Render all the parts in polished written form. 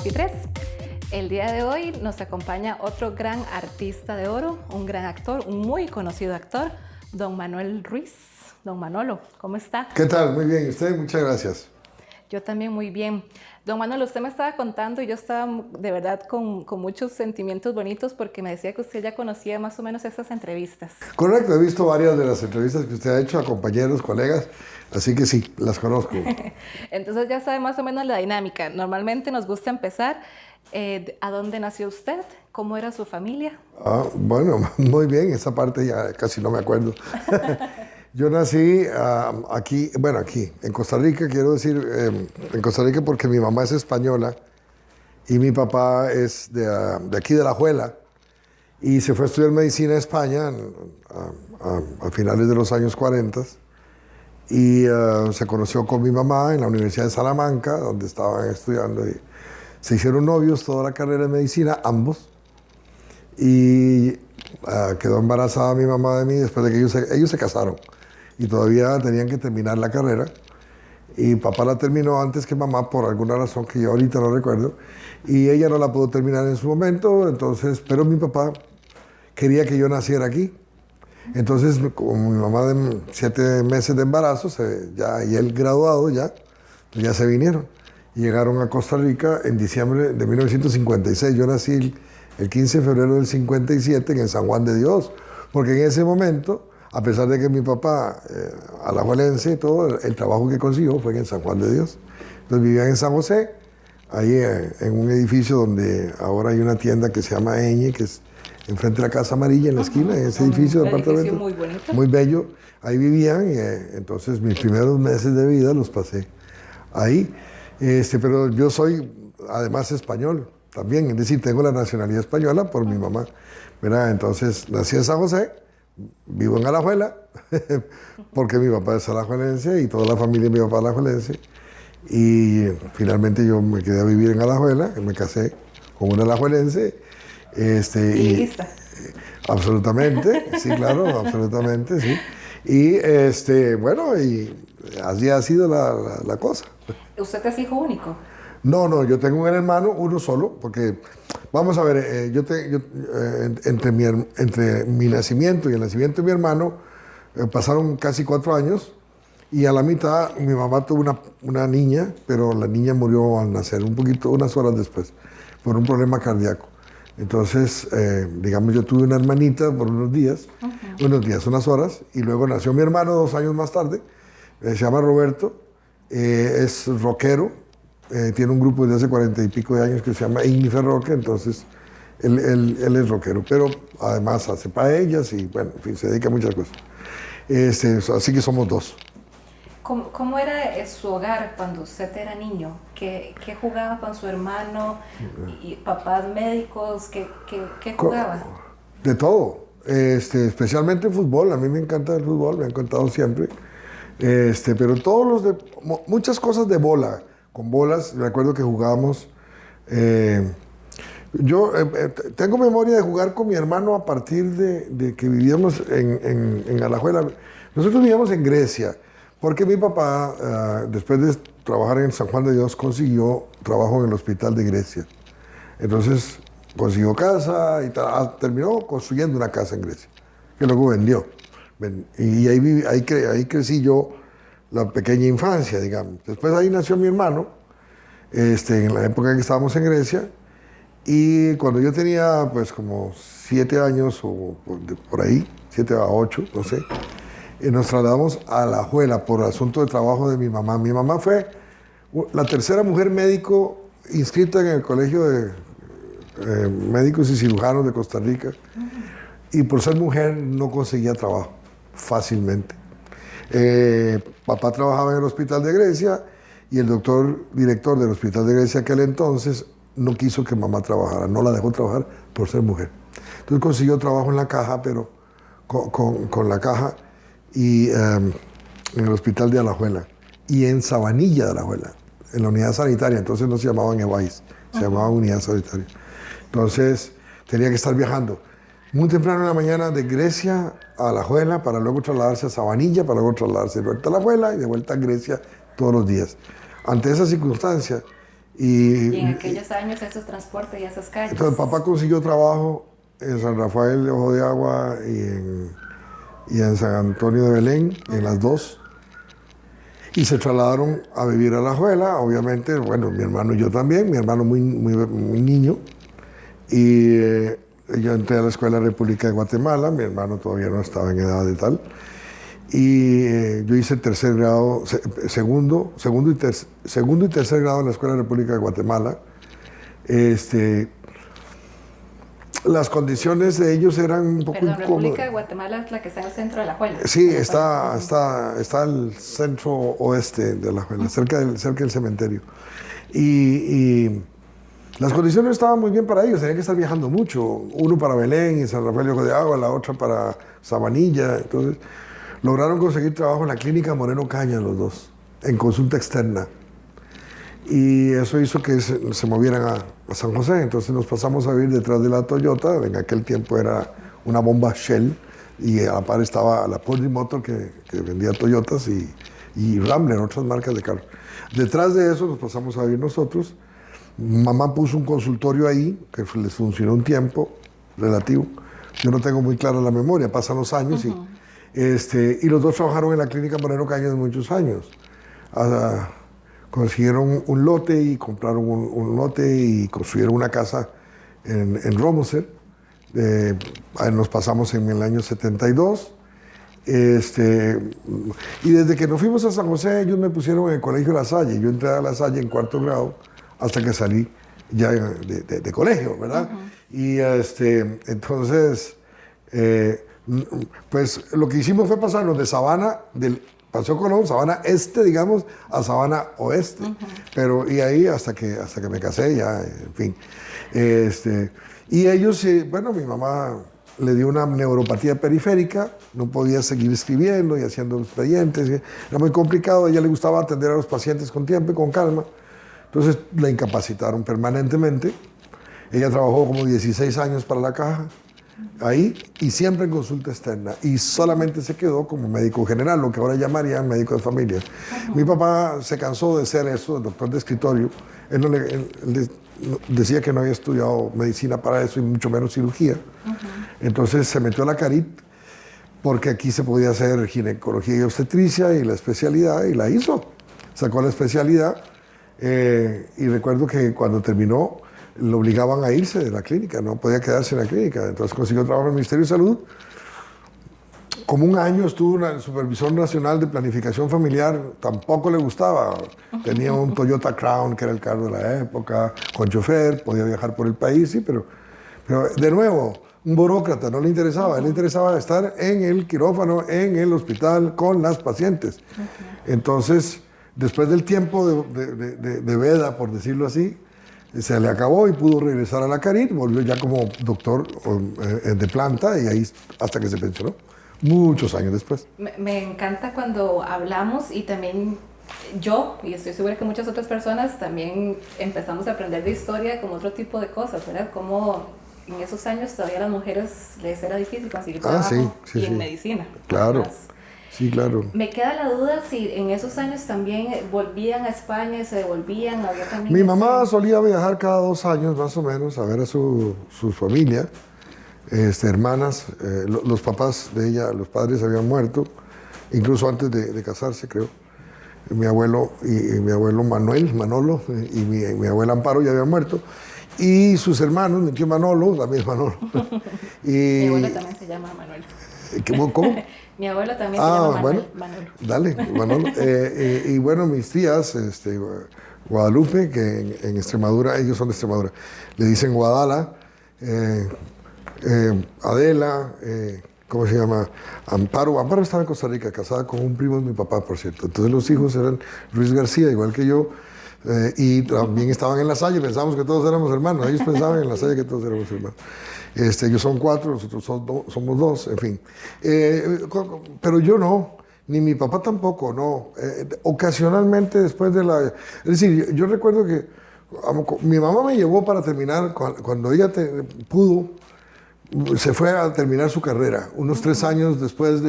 23. El día de hoy nos acompaña otro gran artista de oro, un gran actor, un muy conocido actor, don Manuel Ruiz. Don Manolo, ¿cómo está? ¿Qué tal? Muy bien. ¿Y usted? Muchas gracias. Yo también muy bien. Don Manuel, usted me estaba contando y yo estaba de verdad con muchos sentimientos bonitos porque me decía que usted ya conocía más o menos estas entrevistas. Correcto, he visto varias de las entrevistas que usted ha hecho a compañeros, colegas, así que sí, las conozco. Entonces ya sabe más o menos la dinámica. Normalmente nos gusta empezar. ¿A dónde nació usted? ¿Cómo era su familia? Bueno, muy bien, esa parte ya casi no me acuerdo. Yo nací aquí, en Costa Rica, quiero decir, en Costa Rica porque mi mamá es española y mi papá es de aquí de Alajuela y se fue a estudiar medicina a España a finales de los años 40 y se conoció con mi mamá en la Universidad de Salamanca, donde estaban estudiando y se hicieron novios toda la carrera de medicina, ambos, y quedó embarazada mi mamá de mí después de que ellos se casaron y todavía tenían que terminar la carrera y papá la terminó antes que mamá por alguna razón que yo ahorita no recuerdo y ella no la pudo terminar en su momento, entonces, pero mi papá quería que yo naciera aquí. Entonces, como mi mamá de 7 meses de embarazo y él graduado ya se vinieron y llegaron a Costa Rica en diciembre de 1956. Yo nací el 15 de febrero del 57 en el San Juan de Dios, porque en ese momento, a pesar de que mi papá, alajuelense y todo, el trabajo que consiguió fue en el San Juan de Dios. Entonces vivían en San José, ahí en un edificio donde ahora hay una tienda que se llama Eñe, que es enfrente de la Casa Amarilla, en la esquina, en ese edificio de apartamentos. Muy bonito. Muy bello. Ahí vivían y entonces mis primeros meses de vida los pasé ahí. Pero yo soy además español también, es decir, tengo la nacionalidad española por mi mamá, ¿verdad? Entonces nací en San José, vivo en Alajuela, porque mi papá es alajuelense y toda la familia de mi papá es alajuelense. Y finalmente yo me quedé a vivir en Alajuela, me casé con una alajuelense. ¿Liguista? Absolutamente, sí, claro, absolutamente, sí. Y bueno, y así ha sido la cosa. ¿Usted es hijo único? No, yo tengo un hermano, uno solo, porque, vamos a ver, entre mi nacimiento y el nacimiento de mi hermano pasaron casi 4 años y a la mitad mi mamá tuvo una niña, pero la niña murió al nacer, unas horas después, por un problema cardíaco. Entonces, digamos, yo tuve una hermanita por unas horas, y luego nació mi hermano 2 años más tarde, se llama Roberto, es rockero, tiene un grupo desde hace 40 y pico de años que se llama Ignifer Rock, entonces él es rockero, pero además hace paellas y, bueno, en fin, se dedica a muchas cosas. Así que somos 2. ¿Cómo era su hogar cuando usted era niño? ¿Qué jugaba con su hermano? ¿Y papás médicos? ¿Qué jugaba? De todo, especialmente fútbol. A mí me encanta el fútbol, me ha encantado siempre. Pero muchas cosas de bola. Con bolas, recuerdo que jugábamos. Yo tengo memoria de jugar con mi hermano a partir de que vivíamos en Alajuela. Nosotros vivíamos en Grecia. Porque mi papá, después de trabajar en San Juan de Dios, consiguió trabajo en el hospital de Grecia. Entonces consiguió casa y terminó construyendo una casa en Grecia, que luego vendió. Y ahí crecí yo la pequeña infancia, digamos. Después ahí nació mi hermano, en la época en que estábamos en Grecia. Y cuando yo tenía pues como 7 años o por ahí, 7 a 8, no sé, nos trasladamos a Alajuela por asunto de trabajo de mi mamá. Mi mamá fue la tercera mujer médico inscrita en el Colegio de Médicos y Cirujanos de Costa Rica. Y por ser mujer no conseguía trabajo fácilmente. Papá trabajaba en el hospital de Grecia y el director del hospital de Grecia aquel entonces no quiso que mamá trabajara, no la dejó trabajar por ser mujer. Entonces consiguió trabajo en la caja, pero con la caja y en el hospital de Alajuela y en Sabanilla de Alajuela, en la unidad sanitaria. Entonces no se llamaban EVAIS, se llamaba unidad sanitaria. Entonces tenía que estar viajando muy temprano en la mañana de Grecia a Alajuela para luego trasladarse a Sabanilla, para luego trasladarse de vuelta a Alajuela y de vuelta a Grecia todos los días. Ante esa circunstancia Y en aquellos años esos transportes y esas calles. Entonces papá consiguió trabajo en San Rafael de Ojo de Agua y en San Antonio de Belén, en las dos. Y se trasladaron a vivir a Alajuela, obviamente, bueno, mi hermano y yo también, mi hermano muy niño. Y yo entré a la Escuela República de Guatemala, mi hermano todavía no estaba en edad de tal. Y yo hice tercer grado, segundo y tercer grado en la Escuela República de Guatemala. Las condiciones de ellos eran un poco incómodas. República de Guatemala es la que está en el centro de Alajuela. Sí, está al centro oeste de Alajuela, cerca del cementerio. Y las condiciones estaban muy bien para ellos, tenían que estar viajando mucho. Uno para Belén y San Rafael de Ojo de Agua, la otra para Sabanilla. Entonces, lograron conseguir trabajo en la clínica Moreno Caña los dos, en consulta externa. Y eso hizo que se movieran a San José. Entonces nos pasamos a vivir detrás de la Toyota. En aquel tiempo era una bomba Shell y a la par estaba la Purdue Motor que vendía Toyotas y Rambler, otras marcas de carros. Detrás de eso nos pasamos a vivir nosotros. Mamá puso un consultorio ahí que les funcionó un tiempo relativo. Yo no tengo muy clara la memoria, pasan los años y los dos trabajaron en la clínica Moreno Cañas muchos años. Consiguieron un lote y compraron un lote y construyeron una casa en Romoser. Nos pasamos en el año 72. Y desde que nos fuimos a San José, ellos me pusieron en el colegio La Salle. Yo entré a La Salle en cuarto grado hasta que salí ya de colegio, ¿verdad? Y entonces, pues lo que hicimos fue pasarnos de Sabana, del Paseo Colón, Sabana Este, digamos, a Sabana Oeste. Pero, y ahí hasta que me casé, ya, en fin. Y ellos, bueno, mi mamá le dio una neuropatía periférica, no podía seguir escribiendo y haciendo expedientes, era muy complicado, a ella le gustaba atender a los pacientes con tiempo y con calma, entonces la incapacitaron permanentemente. Ella trabajó como 16 años para la caja, ahí, y siempre en consulta externa, y solamente se quedó como médico general, lo que ahora llamarían médico de familia. Mi papá se cansó de ser eso, el doctor de escritorio. Él decía que no había estudiado medicina para eso y mucho menos cirugía. Entonces se metió a la Carit porque aquí se podía hacer ginecología y obstetricia y la especialidad, y la hizo. Sacó la especialidad y recuerdo que cuando terminó lo obligaban a irse de la clínica, no podía quedarse en la clínica. Entonces consiguió trabajo en el Ministerio de Salud. Como un año estuvo en el Supervisor Nacional de Planificación Familiar, tampoco le gustaba. Tenía un Toyota Crown, que era el carro de la época, con chofer, podía viajar por el país, sí, pero de nuevo, un burócrata, no le interesaba. A él le interesaba estar en el quirófano, en el hospital, con las pacientes. Entonces, después del tiempo de veda, por decirlo así, se le acabó y pudo regresar a la Carit, volvió ya como doctor de planta y ahí hasta que se pensionó. Muchos años después. Me encanta cuando hablamos y también yo, y estoy segura que muchas otras personas también empezamos a aprender de historia como otro tipo de cosas, ¿verdad? Como en esos años todavía a las mujeres les era difícil conseguir trabajo en medicina. Claro, además. Sí, claro. Me queda la duda si en esos años también volvían a España y se devolvían. Había también Mi mamá solía viajar cada 2 años más o menos a ver a su familia. Hermanas, los papás de ella, los padres habían muerto, incluso antes de casarse, creo. Mi abuelo y mi abuelo Manolo, y mi abuela Amparo ya habían muerto. Y sus hermanos, mi tío Manolo, también es Manolo. Mi abuelo también se llama Manuel. ¿Cómo? Mi abuelo también se llama Manolo. Dale, Manolo. Y bueno, mis tías, Guadalupe, que en Extremadura, ellos son de Extremadura, le dicen Guadala. Adela, ¿cómo se llama? Amparo. Amparo estaba en Costa Rica, casada con un primo de mi papá, por cierto. Entonces los hijos eran Luis García, igual que yo, y también estaban en La Salle, pensábamos que todos éramos hermanos. Ellos pensaban en La Salle que todos éramos hermanos. Ellos son 4, nosotros somos 2, en fin. Pero yo no, ni mi papá tampoco, no. Ocasionalmente después de la... Es decir, yo recuerdo que mi mamá me llevó para terminar, cuando ella pudo, se fue a terminar su carrera, unos 3 años después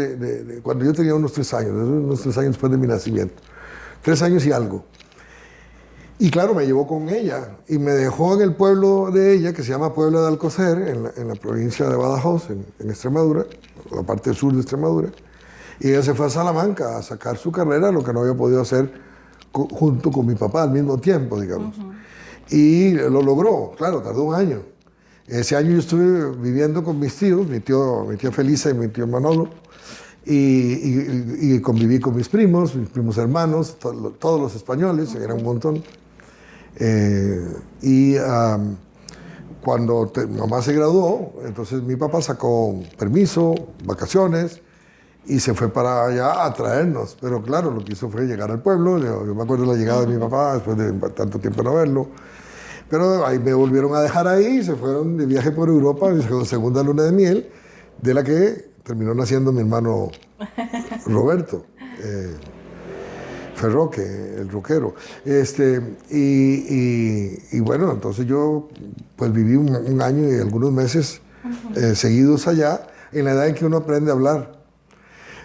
cuando yo tenía unos 3 años, unos 3 años después de mi nacimiento. 3 años y algo. Y claro, me llevó con ella y me dejó en el pueblo de ella, que se llama Puebla de Alcocer, en la provincia de Badajoz, en Extremadura, la parte sur de Extremadura. Y ella se fue a Salamanca a sacar su carrera, lo que no había podido hacer junto con mi papá al mismo tiempo, digamos. Y lo logró, claro, tardó un año. Ese año yo estuve viviendo con mis tíos, mi tía Felisa y mi tío Manolo, y conviví con mis primos hermanos, todos los españoles, eran un montón. Cuando mamá se graduó, entonces mi papá sacó permiso, vacaciones, y se fue para allá a traernos. Pero claro, lo que hizo fue llegar al pueblo. Yo me acuerdo de la llegada de mi papá, después de tanto tiempo no verlo. Pero ahí me volvieron a dejar ahí, se fueron de viaje por Europa, mi segunda luna de miel, de la que terminó naciendo mi hermano Roberto Ferroque, el rockero. Y bueno, entonces yo pues viví un año y algunos meses seguidos allá, en la edad en que uno aprende a hablar.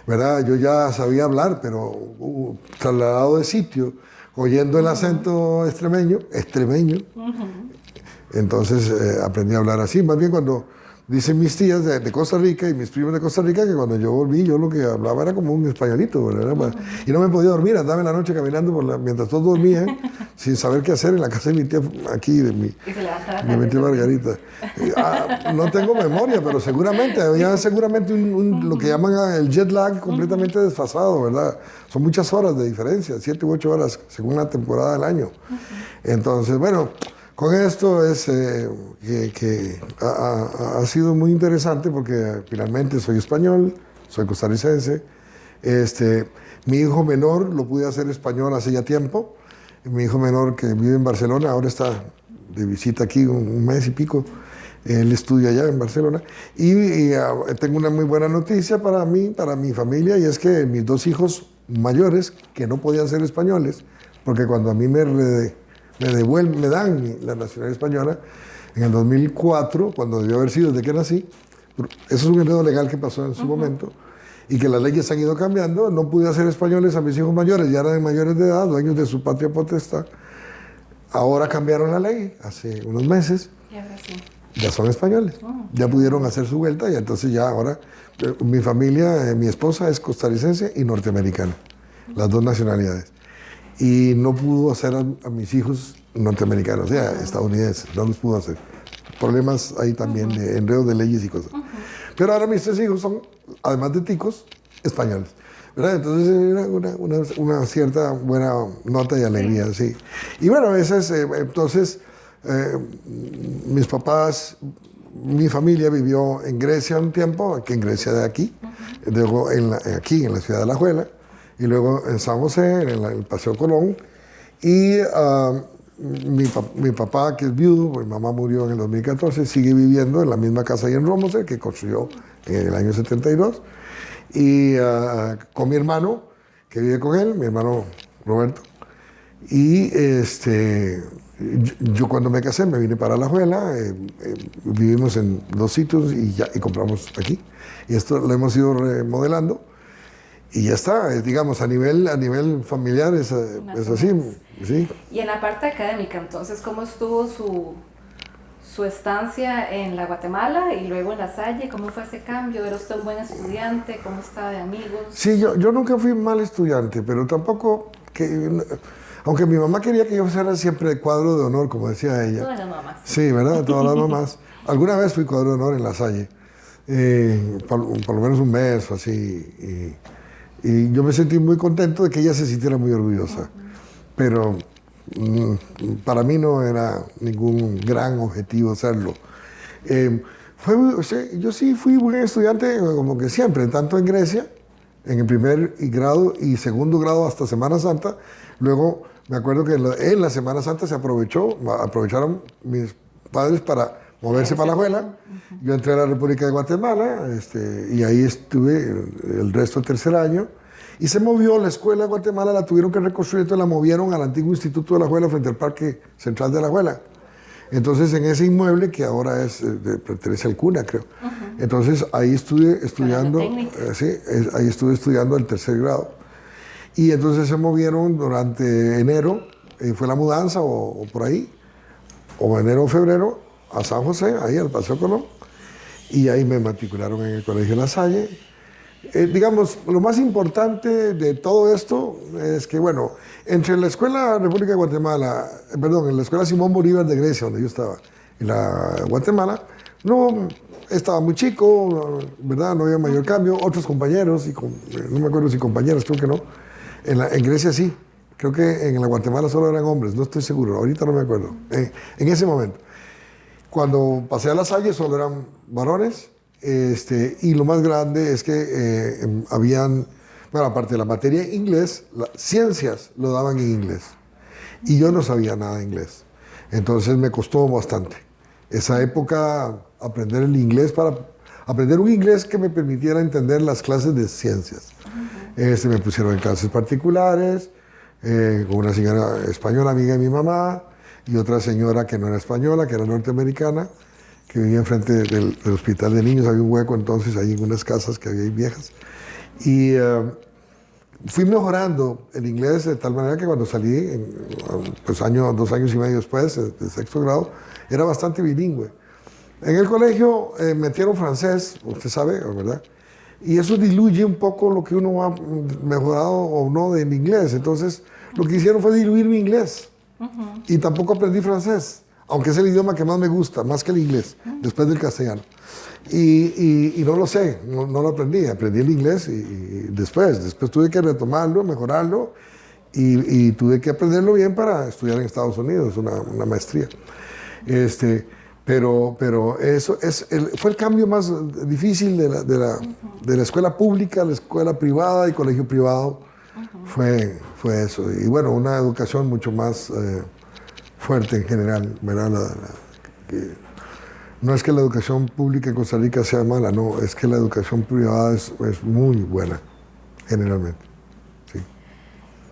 ¿Verdad? Yo ya sabía hablar, pero trasladado de sitio, oyendo el acento extremeño, entonces aprendí a hablar así. Más bien cuando dicen mis tías de Costa Rica y mis primos de Costa Rica que cuando yo volví, yo lo que hablaba era como un españolito, ¿verdad? Y no me podía dormir, andaba en la noche caminando mientras todos dormían, sin saber qué hacer en la casa de mi tía, aquí, de mi tía Margarita. No tengo memoria, pero seguramente, había seguramente lo que llaman el jet lag completamente desfasado, ¿verdad? Son muchas horas de diferencia, 7 u 8 horas, según la temporada del año. Entonces, bueno, con esto es que ha sido muy interesante porque finalmente soy español, soy costarricense. Mi hijo menor lo pude hacer español hace ya tiempo. Mi hijo menor que vive en Barcelona, ahora está de visita aquí un mes y pico. Él estudia allá en Barcelona. Y tengo una muy buena noticia para mí, para mi familia, y es que mis 2 hijos mayores, que no podían ser españoles, porque cuando a mí me dan la nacionalidad española en el 2004, cuando debió haber sido desde que nací. Eso es un enredo legal que pasó en su momento y que las leyes han ido cambiando. No pude hacer españoles a mis hijos mayores, ya eran mayores de edad, dueños de su patria potestad. Ahora cambiaron la ley hace unos meses. Y ahora sí. Ya son españoles, ya pudieron hacer su vuelta y entonces ya ahora mi familia, mi esposa es costarricense y norteamericana, las 2 nacionalidades. Y no pudo hacer a mis hijos norteamericanos, o sea, estadounidenses, no los pudo hacer. Problemas ahí también de enredos de leyes y cosas. Pero ahora mis 3 hijos son, además de ticos, españoles. ¿Verdad? Entonces era una cierta buena nota y alegría, sí. Y bueno, a veces, entonces, mis papás, mi familia vivió en Grecia un tiempo, aquí en Grecia de aquí, luego aquí en la ciudad de Alajuela, y luego en San José, en el Paseo Colón. Y mi papá, que es viudo, mi mamá murió en el 2014, sigue viviendo en la misma casa ahí en Romose, que construyó en el año 72. Y con mi hermano, que vive con él, mi hermano Roberto. Y yo cuando me casé me vine para Alajuela, vivimos en 2 sitios y compramos aquí. Y esto lo hemos ido remodelando. Y ya está, digamos, a nivel familiar es así, sí. Y en la parte académica, entonces, ¿cómo estuvo su estancia en la Guatemala y luego en La Salle? ¿Cómo fue ese cambio? ¿Era usted un buen estudiante? ¿Cómo estaba de amigos? Sí, yo nunca fui mal estudiante, pero tampoco aunque mi mamá quería que yo fuera siempre de cuadro de honor, como decía ella. Todas las mamás. Sí, ¿verdad? Todas las mamás. Alguna vez fui cuadro de honor en La Salle, por lo menos un mes o así. Y yo me sentí muy contento de que ella se sintiera muy orgullosa. Pero para mí no era ningún gran objetivo hacerlo. Yo sí fui buen estudiante, como que siempre, tanto en Grecia, en el primer grado y segundo grado hasta Semana Santa. Luego me acuerdo que en la Semana Santa aprovecharon mis padres para moverse para la Alajuela. Yo entré a la República de Guatemala y ahí estuve el resto del tercer año. Y se movió la escuela de Guatemala, la tuvieron que reconstruir, entonces la movieron al antiguo Instituto de la Alajuela frente al Parque Central de la Alajuela. Entonces en ese inmueble que ahora pertenece al CUNA, creo. Entonces ahí estuve estudiando, ahí estuve estudiando el tercer grado. Y entonces se movieron durante enero fue la mudanza o por ahí, o enero o febrero, a San José, ahí al Paseo Colón, y ahí me matricularon en el Colegio La Salle. Digamos, lo más importante de todo esto es que, bueno, entre la Escuela República de Guatemala, perdón, en la Escuela Simón Bolívar de Grecia, donde yo estaba, y la Guatemala, no estaba muy chico, ¿verdad? No había mayor cambio. Otros compañeros, no me acuerdo si compañeras, creo que no. En Grecia sí, creo que en la Guatemala solo eran hombres, no estoy seguro, ahorita no me acuerdo. En ese momento. Cuando pasé a La Salle solo eran varones. Y lo más grande es que habían, bueno, aparte de la materia de inglés, ciencias lo daban en inglés. Y yo no sabía nada de inglés. Entonces me costó bastante. Esa época, aprender el inglés aprender un inglés que me permitiera entender las clases de ciencias. Me pusieron en clases particulares, con una señora española, amiga de mi mamá, y otra señora que no era española, que era norteamericana, que vivía enfrente del hospital de niños. Había un hueco entonces ahí en unas casas que había ahí viejas. Y fui mejorando el inglés de tal manera que cuando salí, pues 2 años y medio después, de sexto grado, era bastante bilingüe. En el colegio metieron francés, usted sabe, ¿verdad? Y eso diluye un poco lo que uno ha mejorado o no del inglés. Entonces, lo que hicieron fue diluir mi inglés. Y tampoco aprendí francés, aunque es el idioma que más me gusta, más que el inglés, después del castellano. Y no lo sé, no lo aprendí el inglés y después tuve que retomarlo, mejorarlo y tuve que aprenderlo bien para estudiar en Estados Unidos, una maestría. Pero eso fue el cambio más difícil de la escuela pública a la escuela privada y colegio privado. Fue eso. Y bueno, una educación mucho más fuerte en general, ¿verdad? No es que la educación pública en Costa Rica sea mala, no, es que la educación privada es muy buena, generalmente. Sí.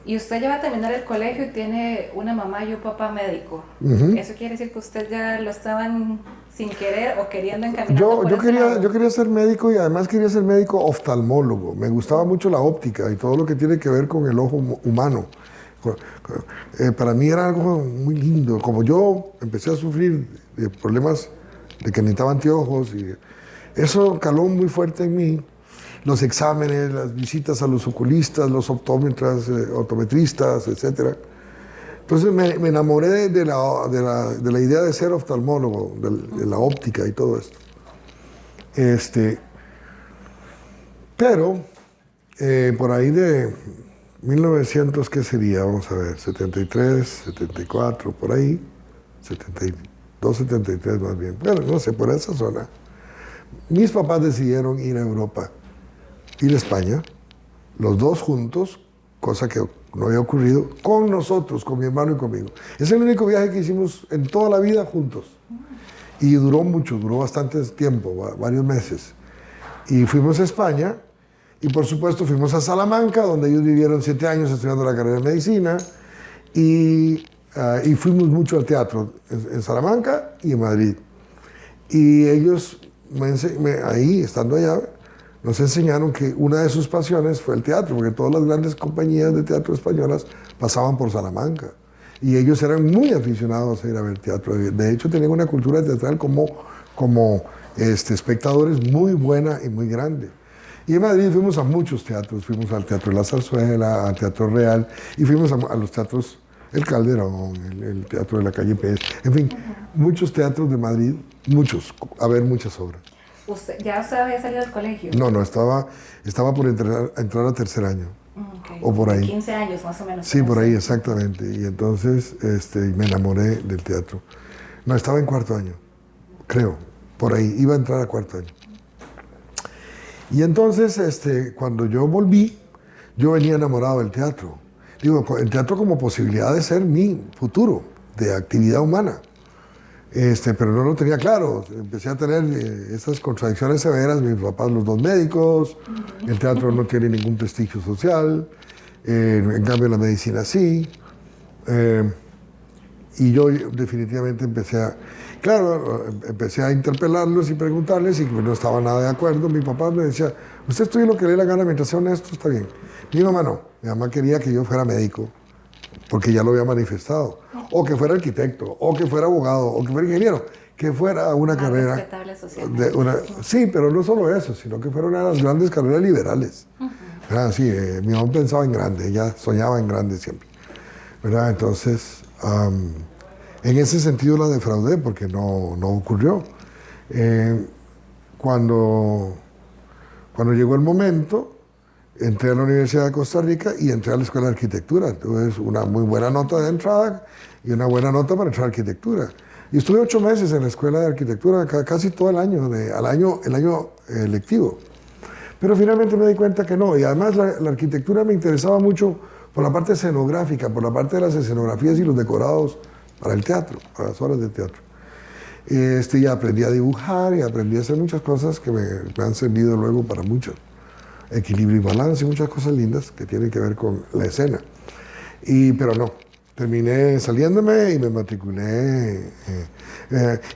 Y usted ya va a terminar el colegio y tiene una mamá y un papá médico. ¿Eso quiere decir que usted ya lo estaban sin querer o queriendo encaminar? Yo quería ser médico y además quería ser médico oftalmólogo. Me gustaba mucho la óptica y todo lo que tiene que ver con el ojo humano. Para mí era algo muy lindo. Como yo empecé a sufrir de problemas de que necesitaba anteojos, y eso caló muy fuerte en mí. Los exámenes, las visitas a los oculistas, los optometristas, etc. Entonces me enamoré de la idea de ser oftalmólogo, de la óptica y todo esto. Pero por ahí de 1900, ¿qué sería? Vamos a ver, 73, 74, por ahí, 72, 73 más bien. Bueno, no sé, por esa zona. Mis papás decidieron ir a Europa, ir a España, los dos juntos, cosa que no había ocurrido, con nosotros, con mi hermano y conmigo. Es el único viaje que hicimos en toda la vida juntos. Y duró bastante tiempo, varios meses. Y fuimos a España, y por supuesto fuimos a Salamanca, donde ellos vivieron 7 años estudiando la carrera de medicina, y fuimos mucho al teatro en Salamanca y en Madrid. Y ellos, ahí, estando allá, nos enseñaron que una de sus pasiones fue el teatro, porque todas las grandes compañías de teatro españolas pasaban por Salamanca. Y ellos eran muy aficionados a ir a ver teatro. De hecho, tenían una cultura teatral como espectadores muy buena y muy grande. Y en Madrid fuimos a muchos teatros. Fuimos al Teatro de la Zarzuela, al Teatro Real, y fuimos a los teatros, el Calderón, el Teatro de la Calle Pez, en fin, muchos teatros de Madrid, a ver muchas obras. ¿Ya usted había salido del colegio? No, estaba por entrar a tercer año. Okay. O por ahí. 15 años más o menos. Sí, por ahí, exactamente. Y entonces me enamoré del teatro. No, estaba en cuarto año, creo, por ahí, iba a entrar a cuarto año. Y entonces, cuando yo volví, yo venía enamorado del teatro. Digo, el teatro como posibilidad de ser mi futuro, de actividad humana. Pero no lo tenía claro. Empecé a tener esas contradicciones severas. Mis papás, los dos médicos, el teatro no tiene ningún prestigio social, en cambio la medicina sí. Y yo definitivamente empecé a interpelarlos y preguntarles, y no estaba nada de acuerdo. Mi papá me decía, usted estudie lo que le dé la gana mientras sea honesto, está bien. Mi mamá no. Mi mamá quería que yo fuera médico, porque ya lo había manifestado. O que fuera arquitecto, o que fuera abogado, o que fuera ingeniero, que fuera una carrera... respetable socialmente. Sí, pero no solo eso, sino que fuera una de las grandes carreras liberales. Sí, mi mamá pensaba en grande, ella soñaba en grande siempre. ¿Verdad? Entonces, en ese sentido la defraudé porque no ocurrió. Cuando llegó el momento, entré a la Universidad de Costa Rica y entré a la Escuela de Arquitectura. Tuve una muy buena nota de entrada y una buena nota para entrar a Arquitectura. Y estuve 8 meses en la Escuela de Arquitectura, casi todo el año, el año lectivo. Pero finalmente me di cuenta que no. Y además la arquitectura me interesaba mucho por la parte escenográfica, por la parte de las escenografías y los decorados para el teatro, para las obras de teatro. Y aprendí a dibujar y aprendí a hacer muchas cosas que me han servido luego para mucho. Equilibrio y balance, muchas cosas lindas que tienen que ver con la escena. Pero no, terminé saliéndome y me matriculé.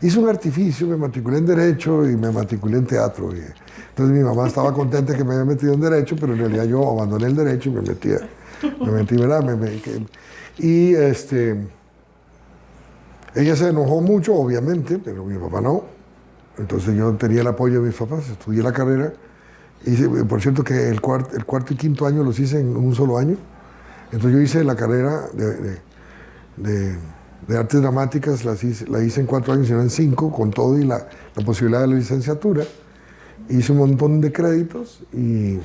Hice un artificio, me matriculé en Derecho y me matriculé en Teatro. Entonces mi mamá estaba contenta que me había metido en Derecho, pero en realidad yo abandoné el Derecho y me metí, ¿verdad? Ella se enojó mucho, obviamente, pero mi papá no. Entonces yo tenía el apoyo de mis papás, estudié la carrera. Por cierto que el cuarto y quinto año los hice en un solo año. Entonces yo hice la carrera de artes dramáticas, la hice en 4 años y no en 5, con todo y la posibilidad de la licenciatura. Hice un montón de créditos y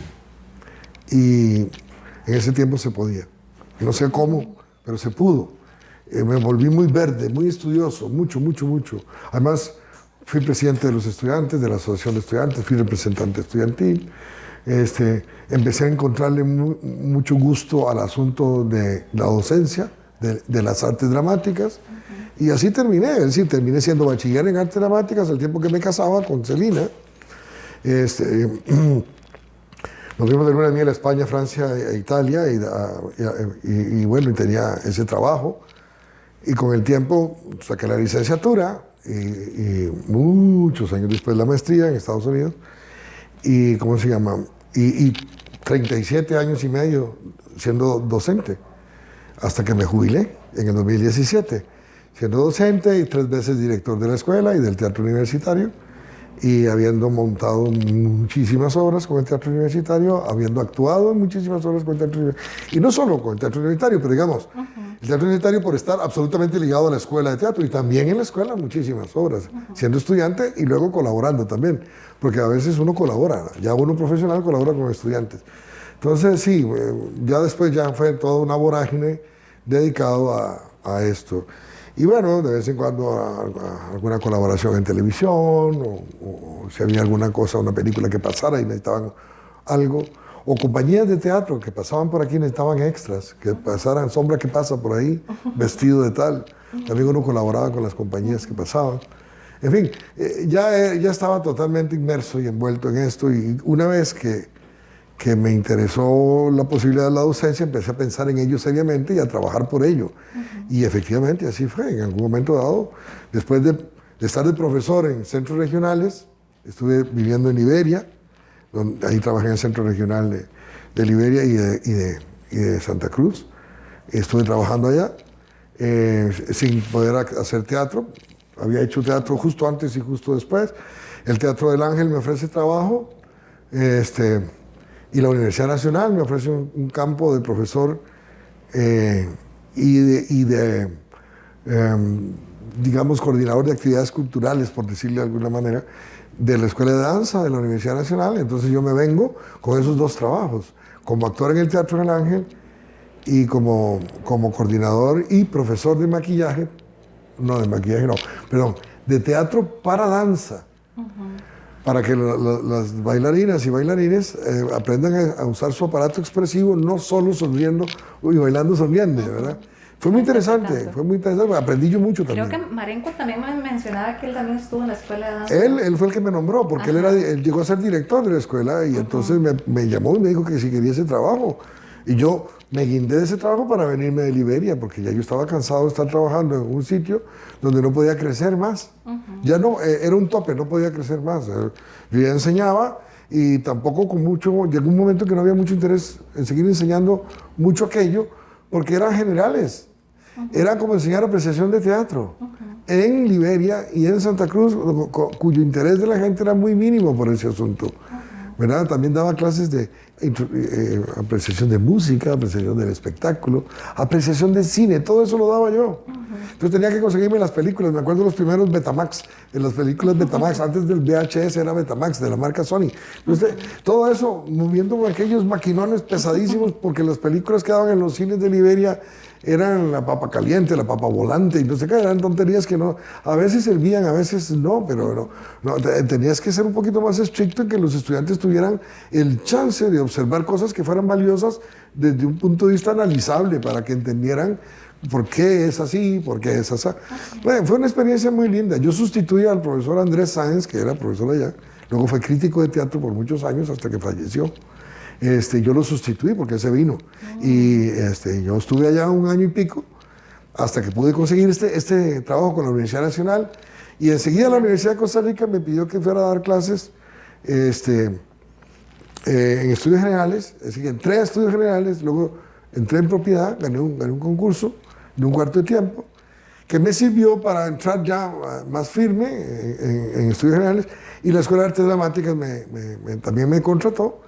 en ese tiempo se podía. No sé cómo, pero se pudo. Me volví muy verde, muy estudioso, mucho. Además, fui presidente de los estudiantes, de la Asociación de Estudiantes, fui representante estudiantil. Empecé a encontrarle mucho gusto al asunto de la docencia, de las artes dramáticas. Y así terminé, es decir, terminé siendo bachiller en artes dramáticas al tiempo que me casaba con Celina. Nos fuimos de luna de miel a España, Francia e Italia y bueno, y tenía ese trabajo. Y con el tiempo saqué la licenciatura y muchos años después la maestría en Estados Unidos. Y, ¿cómo se llama? Y 37 años y medio siendo docente, hasta que me jubilé en el 2017, siendo docente y 3 veces director de la escuela y del teatro universitario, y habiendo montado muchísimas obras con el teatro universitario, habiendo actuado en muchísimas obras con el teatro universitario, y no solo con el teatro universitario, pero digamos, el teatro universitario por estar absolutamente ligado a la escuela de teatro, y también en la escuela muchísimas obras, siendo estudiante y luego colaborando también, porque a veces uno colabora, ya uno profesional colabora con estudiantes. Entonces sí, ya después ya fue toda una vorágine dedicado a esto. Y bueno, de vez en cuando alguna colaboración en televisión o si había alguna cosa, una película que pasara y necesitaban algo. O compañías de teatro que pasaban por aquí necesitaban extras, que pasaran Sombra que pasa por ahí, vestido de tal. También uno colaboraba con las compañías que pasaban. En fin, ya estaba totalmente inmerso y envuelto en esto. Y una vez que me interesó la posibilidad de la docencia, empecé a pensar en ello seriamente y a trabajar por ello. Y efectivamente así fue. En algún momento dado, después de estar de profesor en centros regionales, estuve viviendo en Liberia, ahí trabajé en el centro regional de Liberia y de Santa Cruz. Estuve trabajando allá sin poder hacer teatro. Había hecho teatro justo antes y justo después. El Teatro del Ángel me ofrece trabajo. Y la Universidad Nacional me ofrece un campo de profesor digamos, coordinador de actividades culturales, por decirlo de alguna manera, de la Escuela de Danza de la Universidad Nacional. Entonces yo me vengo con esos 2 trabajos, como actor en el Teatro del Ángel y como coordinador y profesor de maquillaje, de teatro para danza. Para que las bailarinas y bailarines aprendan a usar su aparato expresivo, no solo sonriendo y bailando sonriendo, ¿verdad? Fue muy interesante, aprendí yo mucho también. Creo que Marenco también me mencionaba que él también estuvo en la escuela de danza. Él fue el que me nombró, porque él llegó a ser director de la escuela y entonces me llamó y me dijo que si quería ese trabajo. Y yo me guindé de ese trabajo para venirme de Liberia, porque ya yo estaba cansado de estar trabajando en un sitio donde no podía crecer más. Ya no, era un tope, no podía crecer más. Yo ya enseñaba y tampoco llegó un momento que no había mucho interés en seguir enseñando mucho aquello, porque eran generales. Era como enseñar apreciación de teatro. En Liberia y en Santa Cruz, cuyo interés de la gente era muy mínimo por ese asunto. ¿Verdad? También daba clases de apreciación de música, apreciación del espectáculo, apreciación del cine, todo eso lo daba yo. Entonces tenía que conseguirme las películas, me acuerdo los primeros Betamax, en las películas Betamax, antes del VHS era Betamax, de la marca Sony. Entonces, todo eso, moviendo aquellos maquinones pesadísimos, porque las películas que daban en los cines de Liberia eran la papa caliente, la papa volante, y no sé qué, eran tonterías que no, a veces servían, a veces no, pero tenías que ser un poquito más estricto en que los estudiantes tuvieran el chance de observar cosas que fueran valiosas desde un punto de vista analizable, para que entendieran por qué es así, por qué es así. Bueno, fue una experiencia muy linda. Yo sustituí al profesor Andrés Sáenz, que era profesor allá, luego fue crítico de teatro por muchos años hasta que falleció. Yo lo sustituí porque él se vino. Y yo estuve allá un año y pico hasta que pude conseguir este trabajo con la Universidad Nacional. Y enseguida la Universidad de Costa Rica me pidió que fuera a dar clases en estudios generales. Así que entré a estudios generales, luego entré en propiedad, gané un concurso de un cuarto de tiempo, que me sirvió para entrar ya más firme en estudios generales. Y la Escuela de Artes Dramáticas también me contrató.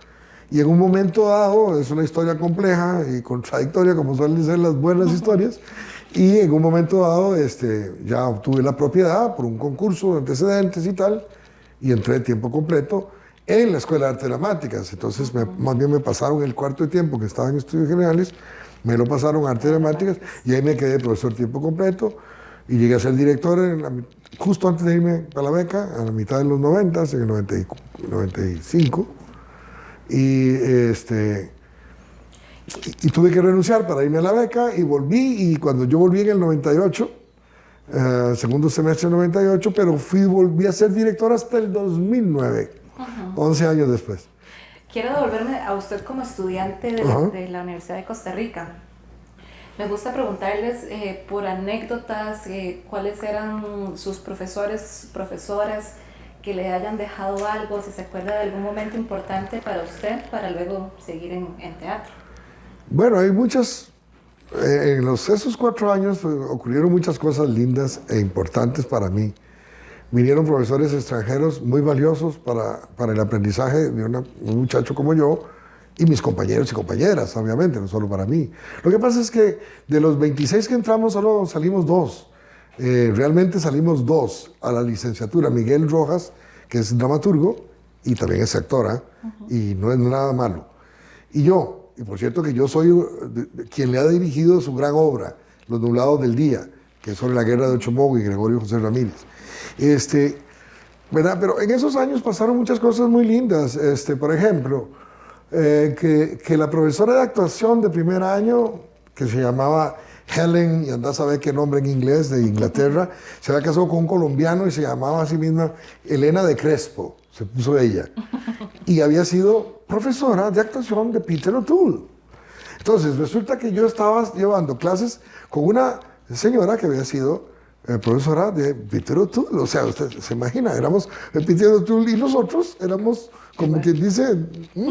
Y en un momento dado, es una historia compleja y contradictoria, como suelen ser las buenas historias, y en un momento dado ya obtuve la propiedad por un concurso de antecedentes y tal, y entré de tiempo completo en la Escuela de Artes Dramáticas. Entonces, más bien me pasaron el cuarto de tiempo que estaba en estudios generales, me lo pasaron a Artes Dramáticas, y ahí me quedé profesor tiempo completo, y llegué a ser director justo antes de irme a la beca, a la mitad de los 90, en el 95. Y tuve que renunciar para irme a la beca y volví, y cuando yo volví en el 98, segundo semestre del 98, pero volví a ser director hasta el 2009, 11 años después. Quiero devolverme a usted como estudiante de la Universidad de Costa Rica. Me gusta preguntarles por anécdotas, cuáles eran sus profesores, profesoras, que le hayan dejado algo, si se acuerda de algún momento importante para usted, para luego seguir en teatro. Bueno, hay muchas, en esos 4 años ocurrieron muchas cosas lindas e importantes para mí. Vinieron profesores extranjeros muy valiosos para el aprendizaje de un muchacho como yo, y mis compañeros y compañeras, obviamente, no solo para mí. Lo que pasa es que de los 26 que entramos, solo salimos 2. Realmente salimos 2 a la licenciatura. Miguel Rojas, que es dramaturgo y también es actora, y no es nada malo. Y yo, y por cierto que yo soy quien le ha dirigido su gran obra, Los Nublados del Día, que es sobre la guerra de Ochomogo y Gregorio José Ramírez. ¿Verdad? Pero en esos años pasaron muchas cosas muy lindas. Por ejemplo, que la profesora de actuación de primer año, que se llamaba Helen, y andás a ver qué nombre en inglés, de Inglaterra, se había casado con un colombiano y se llamaba a sí misma Elena de Crespo, se puso ella. Y había sido profesora de actuación de Peter O'Toole. Entonces, resulta que yo estaba llevando clases con una señora que había sido profesora de Peter O'Toole. O sea, usted se imagina, éramos Peter O'Toole y nosotros éramos, como quien dice,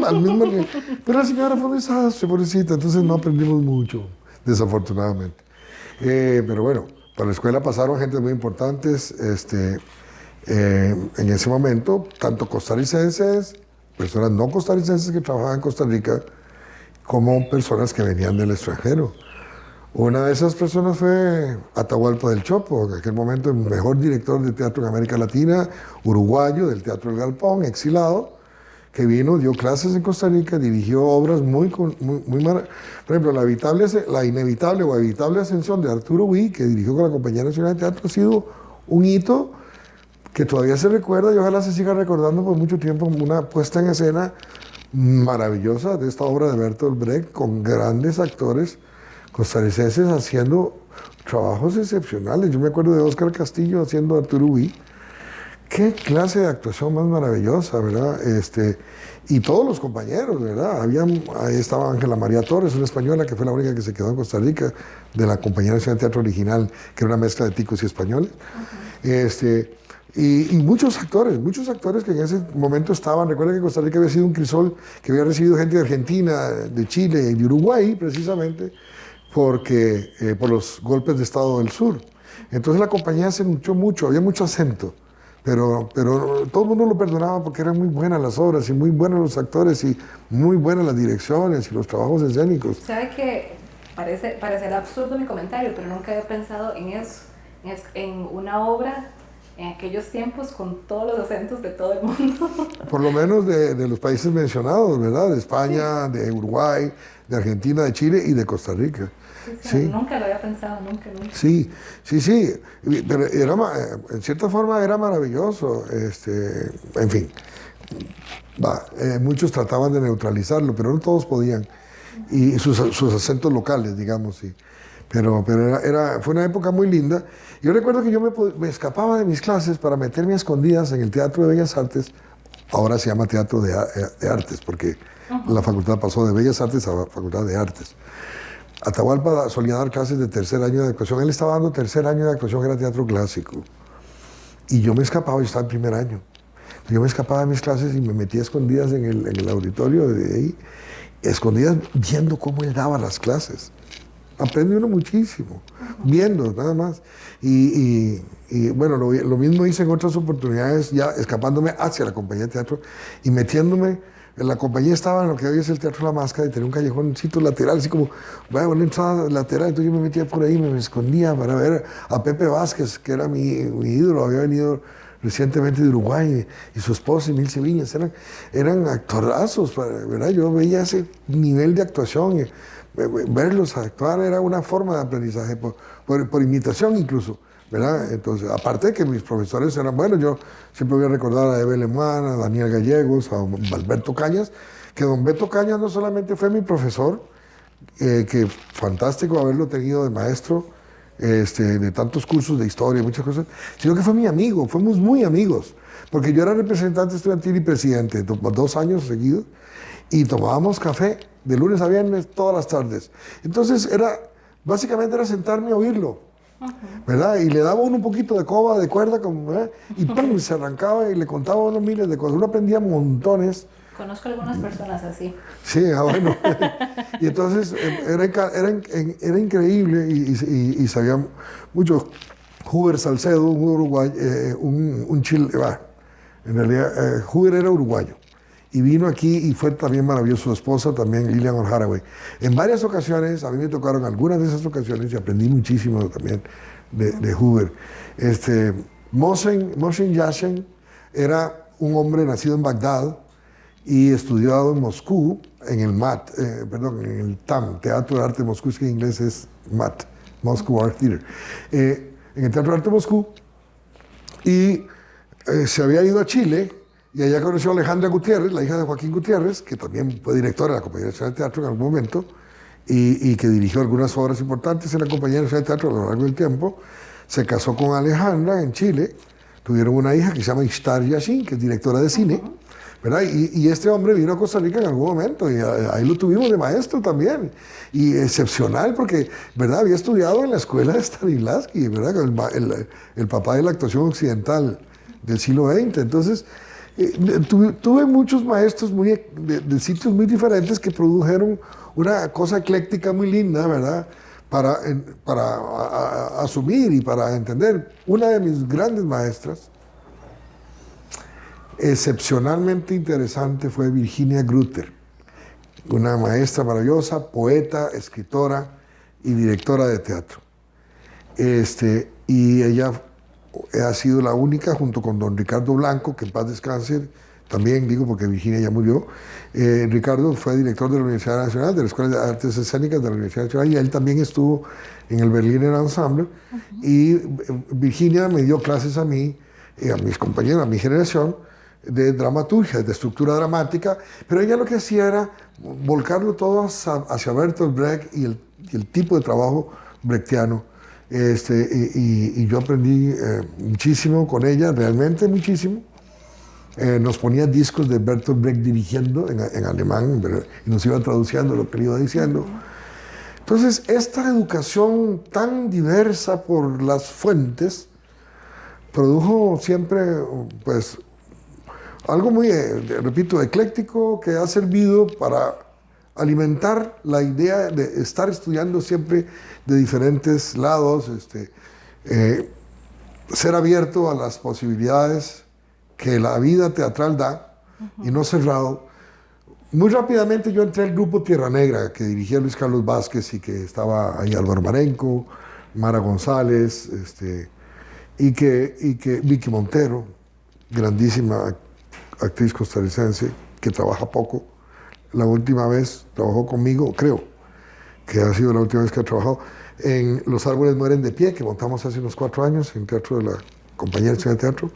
al mismo nivel. Pero la señora fue un desastre, pobrecita, entonces no aprendimos mucho, desafortunadamente. Pero bueno, para la escuela pasaron gente muy importantes en ese momento, tanto costarricenses, personas no costarricenses que trabajaban en Costa Rica, como personas que venían del extranjero. Una de esas personas fue Atahualpa del Chopo, en aquel momento el mejor director de teatro en América Latina, uruguayo, del Teatro del Galpón, exilado, que vino, dio clases en Costa Rica, dirigió obras muy maravillosas. Por ejemplo, la inevitable o evitable ascensión de Arturo Uí, que dirigió con la Compañía Nacional de Teatro, ha sido un hito que todavía se recuerda y ojalá se siga recordando por mucho tiempo, como una puesta en escena maravillosa de esta obra de Bertolt Brecht, con grandes actores costarricenses haciendo trabajos excepcionales. Yo me acuerdo de Óscar Castillo haciendo Arturo Uí. Qué clase de actuación más maravillosa, ¿verdad? Y todos los compañeros, ¿verdad? Ahí estaba Ángela María Torres, una española que fue la única que se quedó en Costa Rica, de la Compañía Nacional de Teatro Original, que era una mezcla de ticos y españoles. Y muchos actores que en ese momento estaban. Recuerden que Costa Rica había sido un crisol que había recibido gente de Argentina, de Chile y de Uruguay, precisamente, porque, por los golpes de Estado del Sur. Entonces la compañía se luchó mucho, había mucho acento, pero todo el mundo lo perdonaba porque eran muy buenas las obras y muy buenos los actores y muy buenas las direcciones y los trabajos escénicos. ¿Sabe que parecerá absurdo mi comentario, pero nunca había pensado en eso, en una obra en aquellos tiempos con todos los acentos de todo el mundo? Por lo menos de los países mencionados, ¿verdad? De España, sí, de Uruguay, de Argentina, de Chile y de Costa Rica. Sí, sí, sí. Nunca lo había pensado, nunca. Sí, sí, sí, pero en cierta forma era maravilloso, en fin, muchos trataban de neutralizarlo, pero no todos podían, y sus acentos locales, digamos, sí. Pero fue una época muy linda. Yo recuerdo que yo me escapaba de mis clases para meterme a escondidas en el Teatro de Bellas Artes, ahora se llama Teatro de Artes, porque la facultad pasó de Bellas Artes a la Facultad de Artes. Atahualpa solía dar clases de tercer año de actuación. Él estaba dando tercer año de actuación, que era teatro clásico. Y yo me escapaba, yo estaba en primer año. Yo me escapaba de mis clases y me metía escondidas en el auditorio de ahí, escondidas viendo cómo él daba las clases. Aprende uno muchísimo, viendo nada más. Y bueno, lo mismo hice en otras oportunidades, ya escapándome hacia la compañía de teatro y metiéndome. La compañía estaba en lo que hoy es el Teatro La Máscara y tenía un callejoncito lateral, así como, bueno, una entrada lateral. Entonces yo me metía por ahí, me escondía para ver a Pepe Vázquez, que era mi ídolo, había venido recientemente de Uruguay, y su esposa, Emilce Viñas, eran actorazos, ¿verdad? Yo veía ese nivel de actuación, verlos actuar era una forma de aprendizaje, por imitación incluso, ¿verdad? Entonces, aparte de que mis profesores eran buenos, yo siempre voy a recordar a Eve Lemán, a Daniel Gallegos, a Alberto Cañas, que don Beto Cañas no solamente fue mi profesor, que fantástico haberlo tenido de maestro, de tantos cursos de historia y muchas cosas, sino que fue mi amigo, fuimos muy amigos, porque yo era representante estudiantil y presidente 2 años seguidos, y tomábamos café de lunes a viernes todas las tardes. Entonces básicamente era sentarme a oírlo, ¿verdad? Y le daba uno un poquito de coba, de cuerda, y ¡pum! Se arrancaba y le contaba unos miles de cosas. Uno aprendía montones. Conozco algunas personas así. Sí, bueno. Y entonces era increíble y sabía mucho. Huber Salcedo, un uruguayo, un chile, en realidad Huber era uruguayo. Y vino aquí y fue también maravilloso. Su esposa también, Lilian O'Haraway. En varias ocasiones, a mí me tocaron algunas de esas ocasiones y aprendí muchísimo también de Huber. Mohsen Yashin era un hombre nacido en Bagdad y estudiado en Moscú, en el en el TAM, Teatro de Arte de Moscú, que en inglés es MAT, Moscow Art Theater. En el Teatro de Arte de Moscú, y se había ido a Chile. Y allá conoció a Alejandra Gutiérrez, la hija de Joaquín Gutiérrez, que también fue directora de la Compañía Nacional de Teatro en algún momento, y que dirigió algunas obras importantes en la Compañía Nacional de Teatro a lo largo del tiempo. Se casó con Alejandra en Chile, tuvieron una hija que se llama Ishtar Yashin, que es directora de cine, ¿verdad? Y este hombre vino a Costa Rica en algún momento, y ahí lo tuvimos de maestro también, y excepcional porque, ¿verdad? Había estudiado en la escuela de Stanislavski, ¿verdad? El papá de la actuación occidental del siglo XX. Entonces, tuve muchos maestros de sitios muy diferentes que produjeron una cosa ecléctica muy linda, ¿verdad? Para asumir y para entender. Una de mis grandes maestras, excepcionalmente interesante, fue Virginia Grutter, una maestra maravillosa, poeta, escritora y directora de teatro. Y ella ha sido la única, junto con don Ricardo Blanco, que en paz descanse, también digo porque Virginia ya murió. Ricardo fue director de la Universidad Nacional, de la Escuela de Artes Escénicas de la Universidad Nacional, y él también estuvo en el Berliner Ensemble. Y Virginia me dio clases a mí, a mis compañeros, a mi generación, de dramaturgia, de estructura dramática, pero ella lo que hacía era volcarlo todo hacia Bertolt Brecht y el tipo de trabajo brechtiano. Y yo aprendí muchísimo con ella, realmente muchísimo. Nos ponía discos de Bertolt Brecht dirigiendo en alemán, y nos iba traduciendo lo que le iba diciendo. Entonces, esta educación tan diversa por las fuentes produjo siempre, pues, algo muy, repito, ecléctico, que ha servido para alimentar la idea de estar estudiando siempre de diferentes lados, ser abierto a las posibilidades que la vida teatral da y no cerrado. Muy rápidamente yo entré al grupo Tierra Negra, que dirigía Luis Carlos Vázquez y que estaba ahí Álvaro Marenco, Mara González, y que Vicky Montero, grandísima actriz costarricense, que trabaja poco. La última vez trabajó conmigo, creo que ha sido la última vez que ha trabajado, en Los árboles mueren de pie, que montamos hace unos 4 años en Teatro de la Compañía Nacional de Teatro,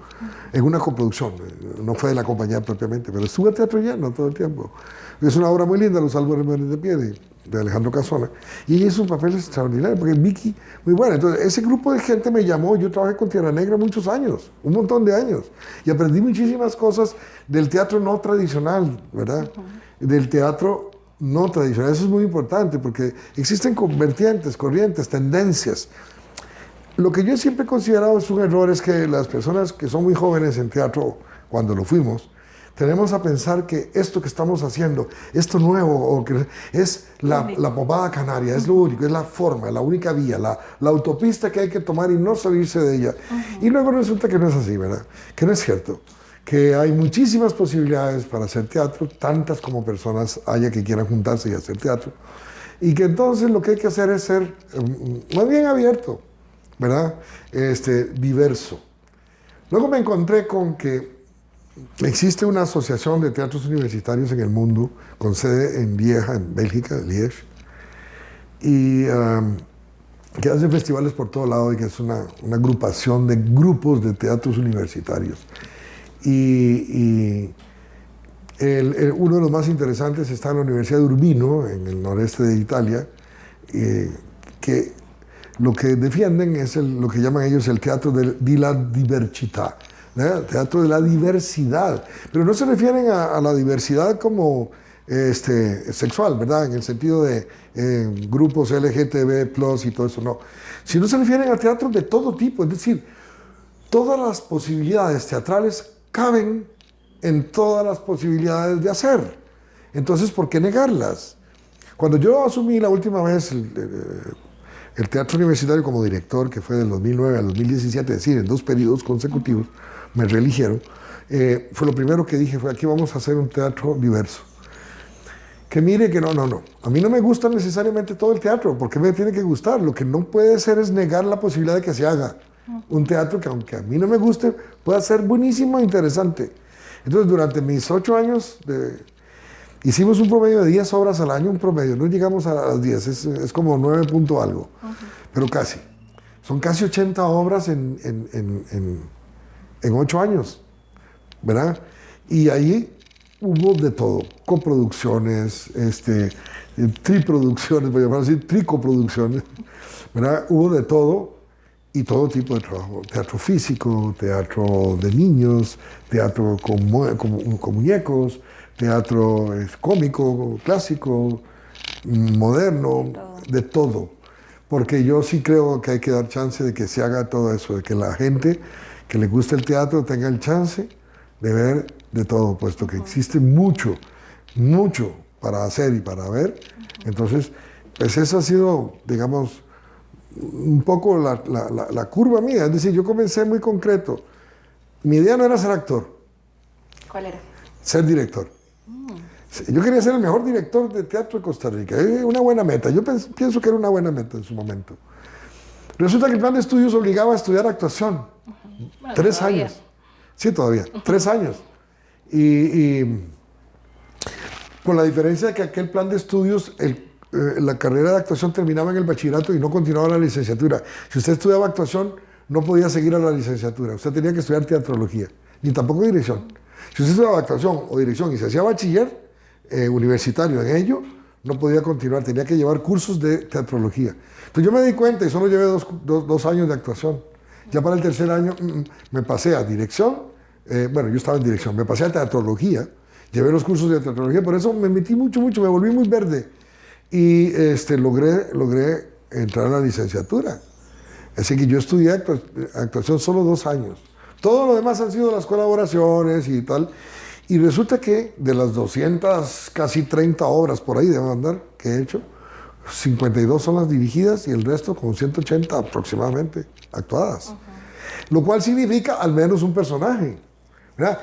en una coproducción. No fue de la compañía propiamente, pero estuvo el teatro lleno todo el tiempo. Es una obra muy linda, Los árboles mueren de pie, de Alejandro Casona. Y ella hizo un papel extraordinario, porque Vicky, muy buena. Entonces, ese grupo de gente me llamó, yo trabajé con Tierra Negra muchos años, un montón de años, y aprendí muchísimas cosas del teatro no tradicional, ¿verdad? Del teatro no tradicional. Eso es muy importante, porque existen vertientes, corrientes, tendencias. Lo que yo siempre he considerado es un error es que las personas que son muy jóvenes en teatro, cuando lo fuimos, tenemos a pensar que esto que estamos haciendo, esto nuevo, o que es la pomada canaria, es lo único, es la forma, la única vía, la autopista que hay que tomar y no salirse de ella. Y luego resulta que no es así, ¿verdad? Que no es cierto. Que hay muchísimas posibilidades para hacer teatro, tantas como personas haya que quieran juntarse y hacer teatro. Y que entonces lo que hay que hacer es ser más bien abierto, ¿verdad? Diverso. Luego me encontré con que existe una asociación de teatros universitarios en el mundo, con sede en Lieja, en Bélgica, Liège, y que hace festivales por todo lado y que es una agrupación de grupos de teatros universitarios. Y uno de los más interesantes está en la Universidad de Urbino, en el noreste de Italia, que lo que defienden es lo que llaman ellos el teatro di la diversità, teatro de la diversidad, pero no se refieren a la diversidad como sexual, ¿verdad? En el sentido de grupos LGTB+ y todo eso, no, sino se refieren a teatro de todo tipo, es decir, todas las posibilidades teatrales caben en todas las posibilidades de hacer. Entonces, ¿por qué negarlas? Cuando yo asumí la última vez el teatro universitario como director, que fue del 2009 al 2017, es decir, en 2 periodos consecutivos, me reeligieron, fue lo primero que dije, fue aquí vamos a hacer un teatro diverso. Que mire que no, a mí no me gusta necesariamente todo el teatro, porque me tiene que gustar, lo que no puede ser es negar la posibilidad de que se haga un teatro que aunque a mí no me guste, pueda ser buenísimo e interesante. Entonces, durante mis 8 años, hicimos un promedio de 10 obras al año, un promedio, no llegamos a las 10, es como 9 punto algo, pero casi. Son casi 80 obras en 8 años, ¿verdad? Y ahí hubo de todo, coproducciones, triproducciones, voy a llamar así, tricoproducciones, ¿verdad? Hubo de todo. Y todo tipo de trabajo, teatro físico, teatro de niños, teatro con muñecos, teatro cómico, clásico, moderno, de todo. Porque yo sí creo que hay que dar chance de que se haga todo eso, de que la gente que le guste el teatro tenga el chance de ver de todo, puesto que existe mucho para hacer y para ver. Entonces, pues eso ha sido, digamos, un poco la curva mía, es decir, yo comencé muy concreto. Mi idea no era ser actor. ¿Cuál era? Ser director. Yo quería ser el mejor director de teatro de Costa Rica, una buena meta, yo pienso que era una buena meta en su momento. Resulta que el plan de estudios obligaba a estudiar actuación. Bueno, 3 años. Sí, todavía, 3 años. Y con la diferencia de que aquel plan de estudios, la carrera de actuación terminaba en el bachillerato y no continuaba la licenciatura. Si usted estudiaba actuación, no podía seguir a la licenciatura. Usted tenía que estudiar teatrología, ni tampoco dirección. Si usted estudiaba actuación o dirección y se hacía bachiller universitario en ello, no podía continuar. Tenía que llevar cursos de teatrología. Entonces yo me di cuenta y solo llevé 2 años de actuación. Ya para el 3er año me pasé a dirección. Bueno, yo estaba en dirección. Me pasé a teatrología. Llevé los cursos de teatrología. Por eso me metí mucho. Me volví muy verde. Y logré entrar a la licenciatura. Así que yo estudié actuación solo 2 años. Todo lo demás han sido las colaboraciones y tal. Y resulta que de las 200, casi 30 obras por ahí deben andar que he hecho, 52 son las dirigidas y el resto, como 180 aproximadamente, actuadas. Lo cual significa al menos un personaje, ¿verdad?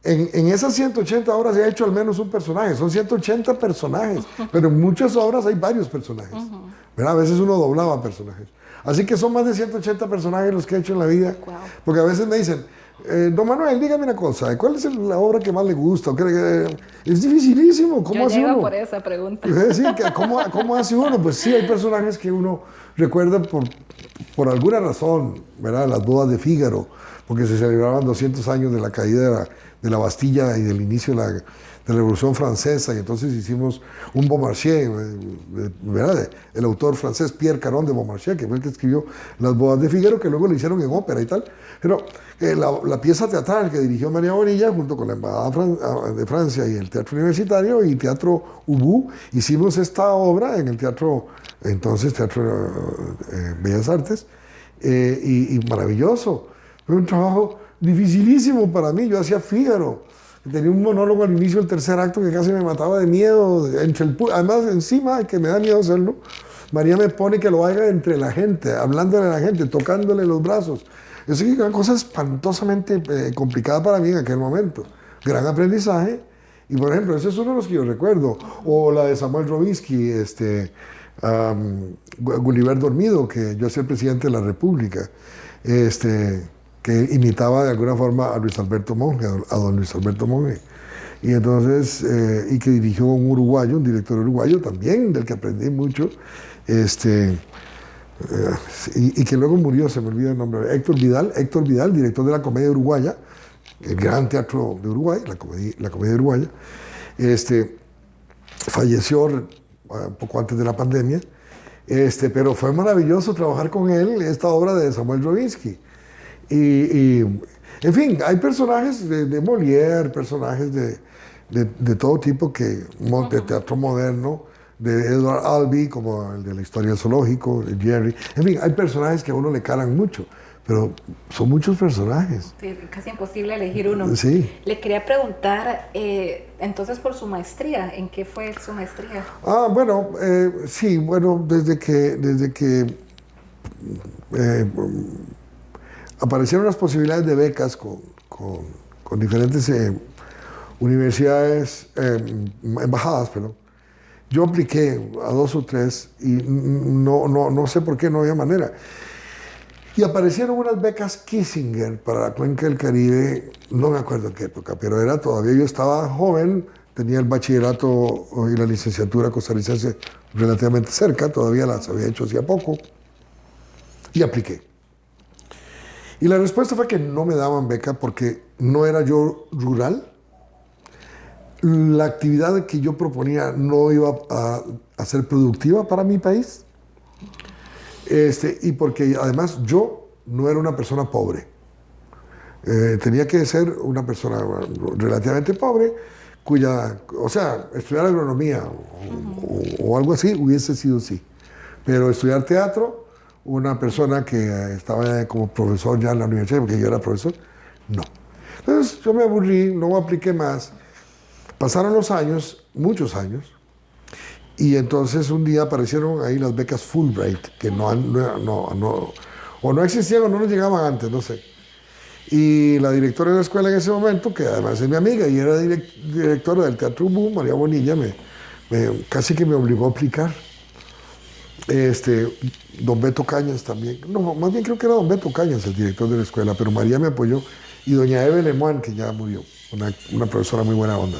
En esas 180 obras he hecho al menos un personaje, son 180 personajes, pero en muchas obras hay varios personajes, ¿verdad? A veces uno doblaba personajes. Así que son más de 180 personajes los que he hecho en la vida, Wow. porque a veces me dicen, don Manuel, dígame una cosa, ¿cuál es la obra que más le gusta? Es dificilísimo, ¿cómo Yo hace llego uno? por esa pregunta. Sí, ¿cómo hace uno? Pues sí, hay personajes que uno recuerda por alguna razón, ¿verdad? Las bodas de Fígaro, porque se celebraban 200 años de la caída de la Bastilla y del inicio de la Revolución Francesa, y entonces hicimos un Beaumarchais, ¿verdad? El autor francés Pierre Caron de Beaumarchais, que fue el que escribió Las bodas de Fígaro, que luego le hicieron en ópera y tal. Pero la pieza teatral que dirigió María Bonilla, junto con la Embajada de Francia y el Teatro Universitario y Teatro Ubu, hicimos esta obra en el Teatro Bellas Artes, y maravilloso. Fue un trabajo dificilísimo para mí. Yo hacía Fígaro. Tenía un monólogo al inicio del tercer acto que casi me mataba de miedo. Además, encima de que me da miedo hacerlo, María me pone que lo haga entre la gente, hablándole a la gente, tocándole los brazos. Es una cosa espantosamente complicada para mí en aquel momento. Gran aprendizaje. Y por ejemplo, ese es uno de los que yo recuerdo. O la de Samuel Robinsky, Gulliver Dormido, que yo soy el presidente de la República, que imitaba de alguna forma a Luis Alberto Monge, a don Luis Alberto Monge. Y entonces, y que dirigió un uruguayo, un director uruguayo también, del que aprendí mucho, y que luego murió, se me olvida el nombre, Héctor Vidal, director de la Comedia Uruguaya, el gran teatro de Uruguay, la comedia uruguaya, falleció un poco antes de la pandemia, pero fue maravilloso trabajar con él esta obra de Samuel Robinsky. En fin, hay personajes de Molière, personajes de todo tipo, de teatro moderno, de Edward Albee, como el de la historia del zoológico, de Jerry. En fin, hay personajes que a uno le calan mucho, pero son muchos personajes. Sí, casi imposible elegir uno. Sí. Le quería preguntar, entonces, por su maestría, ¿en qué fue su maestría? Bueno, sí, bueno, desde que aparecieron las posibilidades de becas con diferentes universidades, embajadas, perdón. Yo apliqué a 2 o 3 y no sé por qué, no había manera. Y aparecieron unas becas Kissinger para la Cuenca del Caribe, no me acuerdo en qué época, pero todavía yo estaba joven, tenía el bachillerato y la licenciatura costarricense relativamente cerca, todavía las había hecho hacía poco, y apliqué. Y la respuesta fue que no me daban beca porque no era yo rural. La actividad que yo proponía no iba a ser productiva para mi país. Y porque además yo no era una persona pobre. Tenía que ser una persona relativamente pobre, estudiar agronomía o algo así hubiese sido sí. Pero estudiar teatro, una persona que estaba como profesor ya en la universidad, porque yo era profesor, no. Entonces yo me aburrí, no apliqué más. Pasaron los años, muchos años, y entonces un día aparecieron ahí las becas Fulbright, que o no existían o no nos llegaban antes, no sé. Y la directora de la escuela en ese momento, que además es mi amiga y era directora del Teatro Ubu, María Bonilla, casi que me obligó a aplicar. Don Beto Cañas también, no, más bien creo que era don Beto Cañas el director de la escuela, pero María me apoyó, y doña Eve Lemoine, que ya murió, una profesora muy buena onda,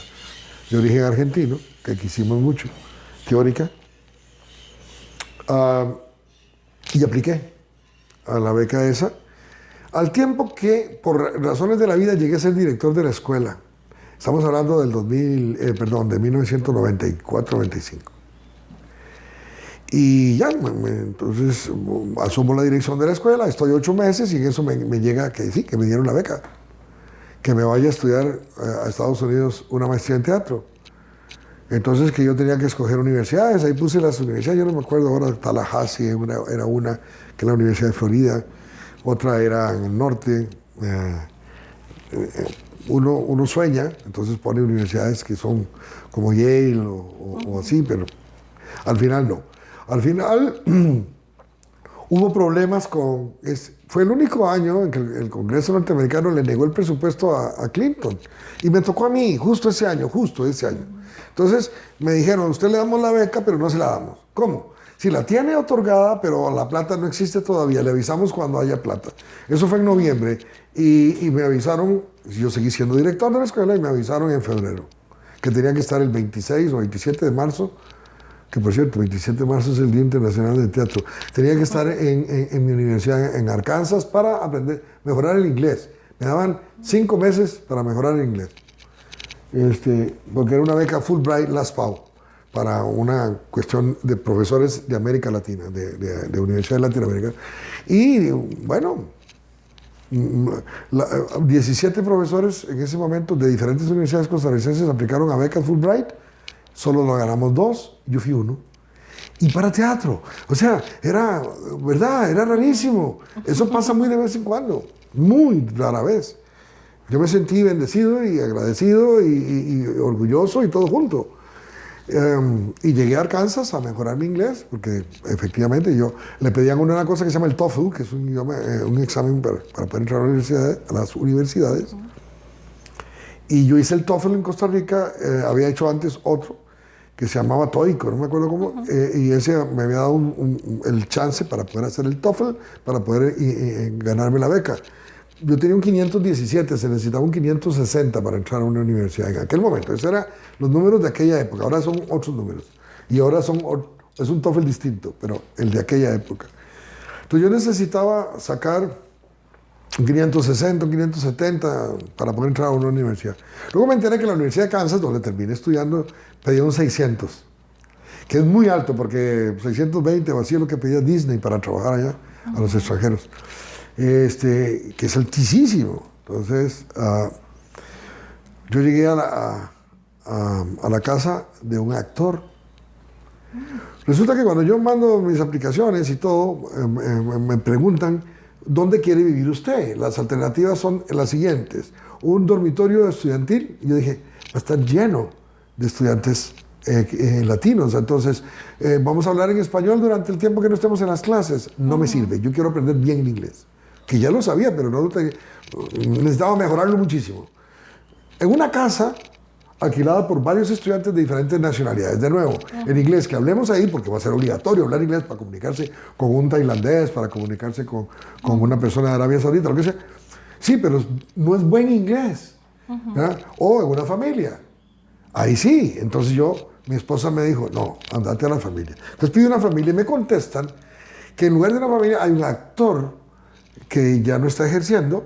de origen argentino, que quisimos mucho, teórica, y apliqué a la beca esa, al tiempo que por razones de la vida llegué a ser director de la escuela. Estamos hablando del de 1994-95. Y ya, entonces asumo la dirección de la escuela, estoy 8 meses y en eso me llega que sí, que me dieron la beca, que me vaya a estudiar a Estados Unidos una maestría en teatro. Entonces que yo tenía que escoger universidades, ahí puse las universidades, yo no me acuerdo ahora, Tallahassee era una, que es la Universidad de Florida, otra era en el norte, uno sueña, entonces pone universidades que son como Yale o así, pero al final no. Al final hubo problemas con... fue el único año en que el Congreso norteamericano le negó el presupuesto a Clinton. Y me tocó a mí, justo ese año. Entonces me dijeron, usted le damos la beca, pero no se la damos. ¿Cómo? Si la tiene otorgada, pero la plata no existe todavía, le avisamos cuando haya plata. Eso fue en noviembre y me avisaron, yo seguí siendo director de la escuela y me avisaron en febrero, que tenía que estar el 26 o 27 de marzo, que por cierto, 27 de marzo es el Día Internacional del Teatro. Tenía que estar en mi universidad en Arkansas para aprender, mejorar el inglés. Me daban 5 meses para mejorar el inglés. Porque era una beca Fulbright LASPAO, para una cuestión de profesores de América Latina, de universidades latinoamericanas. Y bueno, 17 profesores en ese momento de diferentes universidades costarricenses aplicaron a beca Fulbright. Solo lo ganamos 2, yo fui 1. Y para teatro. O sea, era rarísimo. Eso pasa muy de vez en cuando, muy rara vez. Yo me sentí bendecido y agradecido y orgulloso y todo junto. Y llegué a Arkansas a mejorar mi inglés, porque efectivamente le pedían una cosa que se llama el TOEFL, que es un examen para poder entrar a las universidades. Y yo hice el TOEFL en Costa Rica, había hecho antes otro, que se llamaba TOEIC, no me acuerdo cómo, y ese me había dado el chance para poder hacer el TOEFL, para poder ganarme la beca. Yo tenía un 517, se necesitaba un 560 para entrar a una universidad en aquel momento. Esos eran los números de aquella época, ahora son otros números. Y ahora es un TOEFL distinto, pero el de aquella época. Entonces yo necesitaba sacar un 560, un 570 para poder entrar a una universidad. Luego me enteré que la Universidad de Kansas, donde terminé estudiando, pedía un 600, que es muy alto, porque 620 o así es lo que pedía Disney para trabajar allá a los extranjeros. Que es altísimo. Entonces, yo llegué a la casa de un actor. Resulta que cuando yo mando mis aplicaciones y todo, me preguntan, ¿dónde quiere vivir usted? Las alternativas son las siguientes. Un dormitorio estudiantil, y yo dije, va a estar lleno de estudiantes latinos, entonces vamos a hablar en español durante el tiempo que no estemos en las clases. No me sirve, yo quiero aprender bien el inglés, que ya lo sabía, pero no lo tenía, necesitaba mejorarlo muchísimo. En una casa alquilada por varios estudiantes de diferentes nacionalidades, de nuevo, en inglés, que hablemos ahí, porque va a ser obligatorio hablar inglés para comunicarse con un tailandés, para comunicarse con una persona de Arabia Saudita, lo que sea. Sí, pero no es buen inglés. O en una familia. Ahí sí. Entonces mi esposa me dijo, no, andate a la familia. Entonces pido una familia y me contestan que en lugar de una familia hay un actor que ya no está ejerciendo,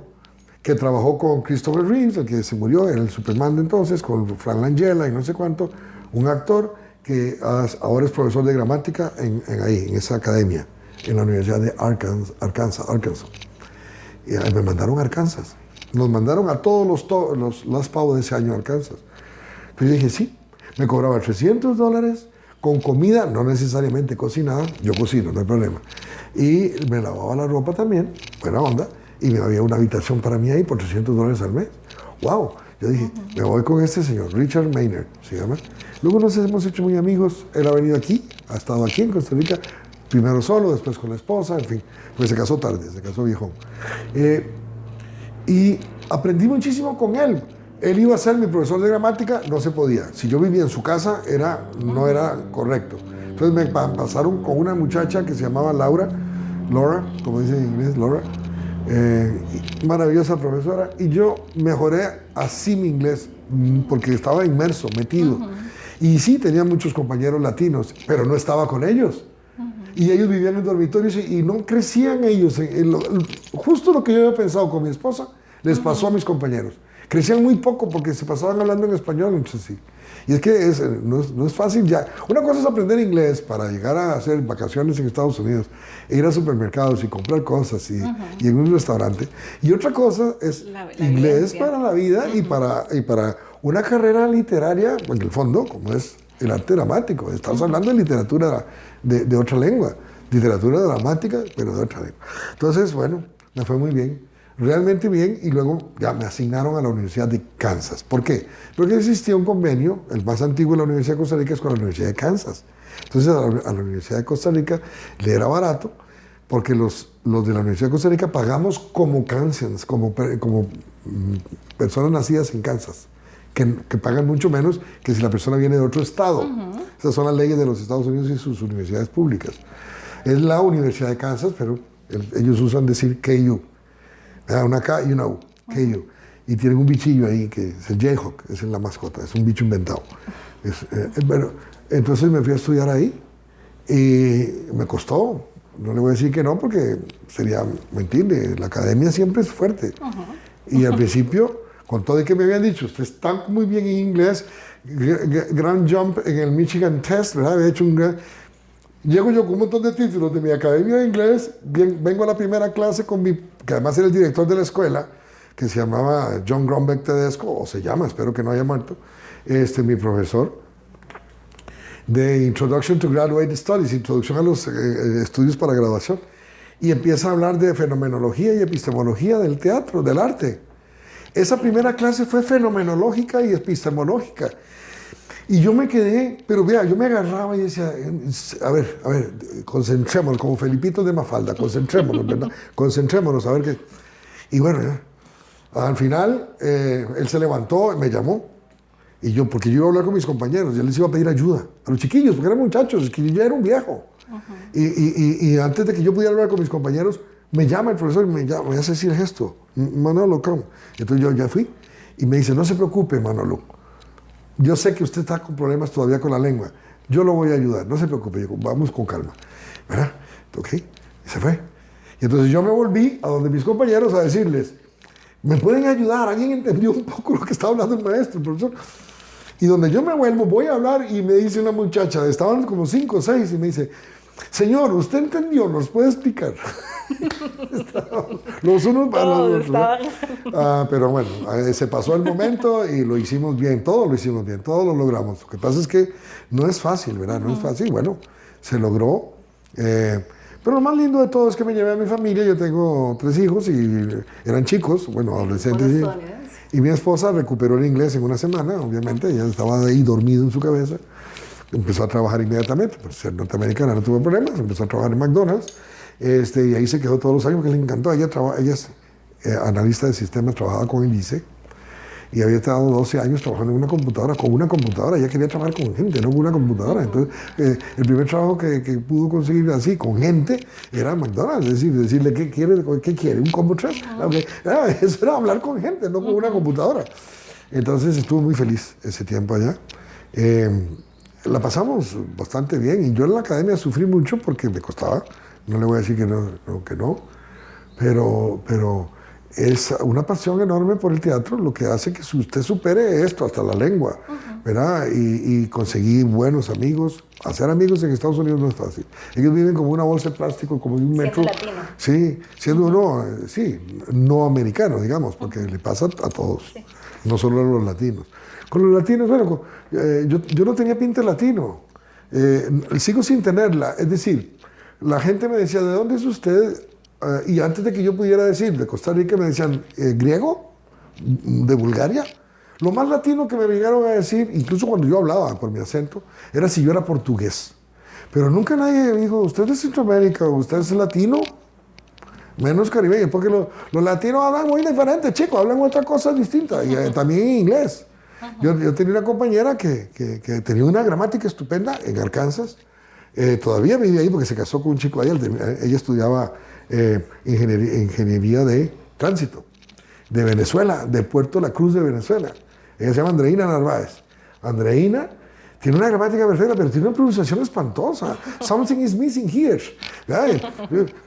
que trabajó con Christopher Reeves, el que se murió, era el Superman de entonces, con Frank Langella y no sé cuánto, un actor que ahora es profesor de gramática en esa academia, en la Universidad de Arkansas. Y me mandaron a Arkansas. Nos mandaron a todos los LASPAO de ese año a Arkansas. Pero yo dije, sí, me cobraba $300 con comida, no necesariamente cocinada, yo cocino, no hay problema. Y me lavaba la ropa también, buena onda, y me había una habitación para mí ahí por $300 al mes. ¡Wow! Yo dije, me voy con este señor, Richard Maynard, se llama. Luego nos hemos hecho muy amigos, él ha venido aquí, ha estado aquí en Costa Rica, primero solo, después con la esposa, en fin, pues se casó tarde, se casó viejón. Y aprendí muchísimo con él. Él iba a ser mi profesor de gramática, no se podía. Si yo vivía en su casa, no era correcto. Entonces me pasaron con una muchacha que se llamaba Laura, como dicen en inglés, Laura, maravillosa profesora, y yo mejoré así mi inglés, porque estaba inmerso, metido. Y sí, tenía muchos compañeros latinos, pero no estaba con ellos. Y ellos vivían en dormitorios y no crecían ellos. Justo lo que yo había pensado con mi esposa, les pasó a mis compañeros. Crecían muy poco porque se pasaban hablando en español, entonces sí. Y es que no es fácil ya. Una cosa es aprender inglés para llegar a hacer vacaciones en Estados Unidos, e ir a supermercados y comprar cosas y en un restaurante. Y otra cosa es inglés para la vida y para una carrera literaria, en el fondo, como es el arte dramático. Estamos hablando de literatura de otra lengua, literatura dramática, pero de otra lengua. Entonces, bueno, me fue muy bien. realmente bien, y luego ya me asignaron a la Universidad de Kansas. ¿Por qué? Porque existía un convenio, el más antiguo de la Universidad de Costa Rica es con la Universidad de Kansas. Entonces a la Universidad de Costa Rica le era barato, porque los de la Universidad de Costa Rica pagamos como Kansans, como personas nacidas en Kansas, que pagan mucho menos que si la persona viene de otro estado. Esas son las leyes de los Estados Unidos y sus universidades públicas. Es la Universidad de Kansas, pero ellos usan decir KU. Una K y una U, KU. Y tienen un bichillo ahí, que es el Jayhawk, esa es la mascota, es un bicho inventado. Bueno, entonces me fui a estudiar ahí y me costó. No le voy a decir que no, porque sería mentirle. La academia siempre es fuerte. Y al principio, con todo el que me habían dicho, usted está muy bien en inglés, gran jump en el Michigan Test, ¿verdad? Había hecho llego yo con un montón de títulos de mi academia de inglés, vengo a la primera clase con que además era el director de la escuela, que se llamaba John Grombeck Tedesco, o se llama, espero que no haya muerto, mi profesor de Introduction to Graduate Studies, introducción a los estudios para graduación, y empieza a hablar de fenomenología y epistemología del teatro, del arte. Esa primera clase fue fenomenológica y epistemológica. Y yo me quedé, pero vea, yo me agarraba y decía, a ver, concentrémonos, como Felipito de Mafalda, concentrémonos, ¿verdad? Concentrémonos, a ver qué. Y bueno, ya, al final, él se levantó, me llamó, y yo, porque yo iba a hablar con mis compañeros, yo les iba a pedir ayuda, a los chiquillos, porque eran muchachos, es que yo ya era un viejo. Y antes de que yo pudiera hablar con mis compañeros, me llama el profesor y me hace decir el gesto, Manolo, come. Entonces yo ya fui, y me dice, no se preocupe, Manolo. Yo sé que usted está con problemas todavía con la lengua. Yo lo voy a ayudar, no se preocupe. Yo, vamos con calma. ¿Verdad? Ok, y se fue. Y entonces yo me volví a donde mis compañeros a decirles, ¿me pueden ayudar? ¿Alguien entendió un poco lo que estaba hablando el maestro, el profesor? Y donde yo me vuelvo, voy a hablar y me dice una muchacha, estaban como 5 o 6, y me dice, señor, ¿usted entendió? ¿Nos puede explicar? Los unos para los otros. Pero bueno, se pasó el momento y lo hicimos bien, todo lo hicimos bien, todo lo logramos. Lo que pasa es que no es fácil, ¿verdad? No es fácil, bueno, se logró. Pero lo más lindo de todo es que me llevé a mi familia, yo tengo 3 hijos y eran chicos, bueno, adolescentes. Y mi esposa recuperó el inglés en una semana, obviamente, ella estaba ahí dormido en su cabeza. Empezó a trabajar inmediatamente, por ser norteamericana no tuvo problemas, empezó a trabajar en McDonald's, y ahí se quedó todos los años, que le encantó. Ella es analista de sistemas, trabajaba con el ICE, y había estado 12 años trabajando en una computadora, con una computadora. Ella quería trabajar con gente, no con una computadora. Entonces, el primer trabajo que pudo conseguir así, con gente, era McDonald's. Es decir, decirle, ¿qué quiere? ¿Un combo trap? Okay. Eso era hablar con gente, no con una computadora. Entonces, estuvo muy feliz ese tiempo allá. La pasamos bastante bien, y yo en la academia sufrí mucho porque me costaba. No le voy a decir que no, pero es una pasión enorme por el teatro, lo que hace que usted supere esto, hasta la lengua, ¿verdad? Y conseguí buenos amigos. Hacer amigos en Estados Unidos no es fácil. Ellos viven como una bolsa de plástico, como un metro. Siendo latino. Sí, siendo uno, no americano, digamos, porque le pasa a todos, no solo a los latinos. Con los latinos, bueno, yo no tenía pinta latino, sigo sin tenerla, es decir, la gente me decía, ¿de dónde es usted? Y antes de que yo pudiera decir de Costa Rica, me decían, ¿griego? ¿De Bulgaria? Lo más latino que me llegaron a decir, incluso cuando yo hablaba por mi acento, era si yo era portugués. Pero nunca nadie me dijo, ¿usted es de Centroamérica? ¿Usted es latino? Menos caribeño, porque los latinos hablan muy diferente, chicos, hablan otra cosa distinta, y también en inglés. Yo tenía una compañera que tenía una gramática estupenda en Arkansas. Todavía vivía ahí porque se casó con un chico allá. Ella estudiaba ingeniería de tránsito de Venezuela, de Puerto La Cruz de Venezuela. Ella se llama Andreina Narváez. Andreina tiene una gramática perfecta, pero tiene una pronunciación espantosa. Something is missing here.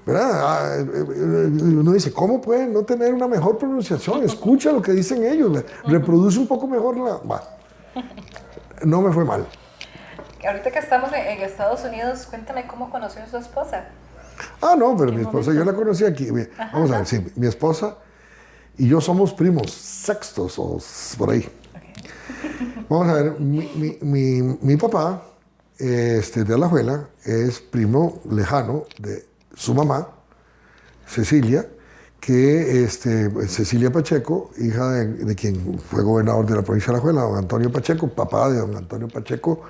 ¿Verdad? Uno dice, ¿cómo pueden no tener una mejor pronunciación? Escucha lo que dicen ellos. Reproduce un poco mejor no me fue mal. Ahorita que estamos en Estados Unidos, cuéntame cómo conoció a su esposa. No, pero mi esposa yo la conocí aquí. Vamos a ver, sí, mi esposa y yo somos primos sextos o por ahí. Okay. Vamos a ver, mi papá, de Alajuela, es primo lejano de su mamá, Cecilia, que Cecilia Pacheco, hija de quien fue gobernador de la provincia de Alajuela, don Antonio Pacheco, papá de don Antonio Pacheco,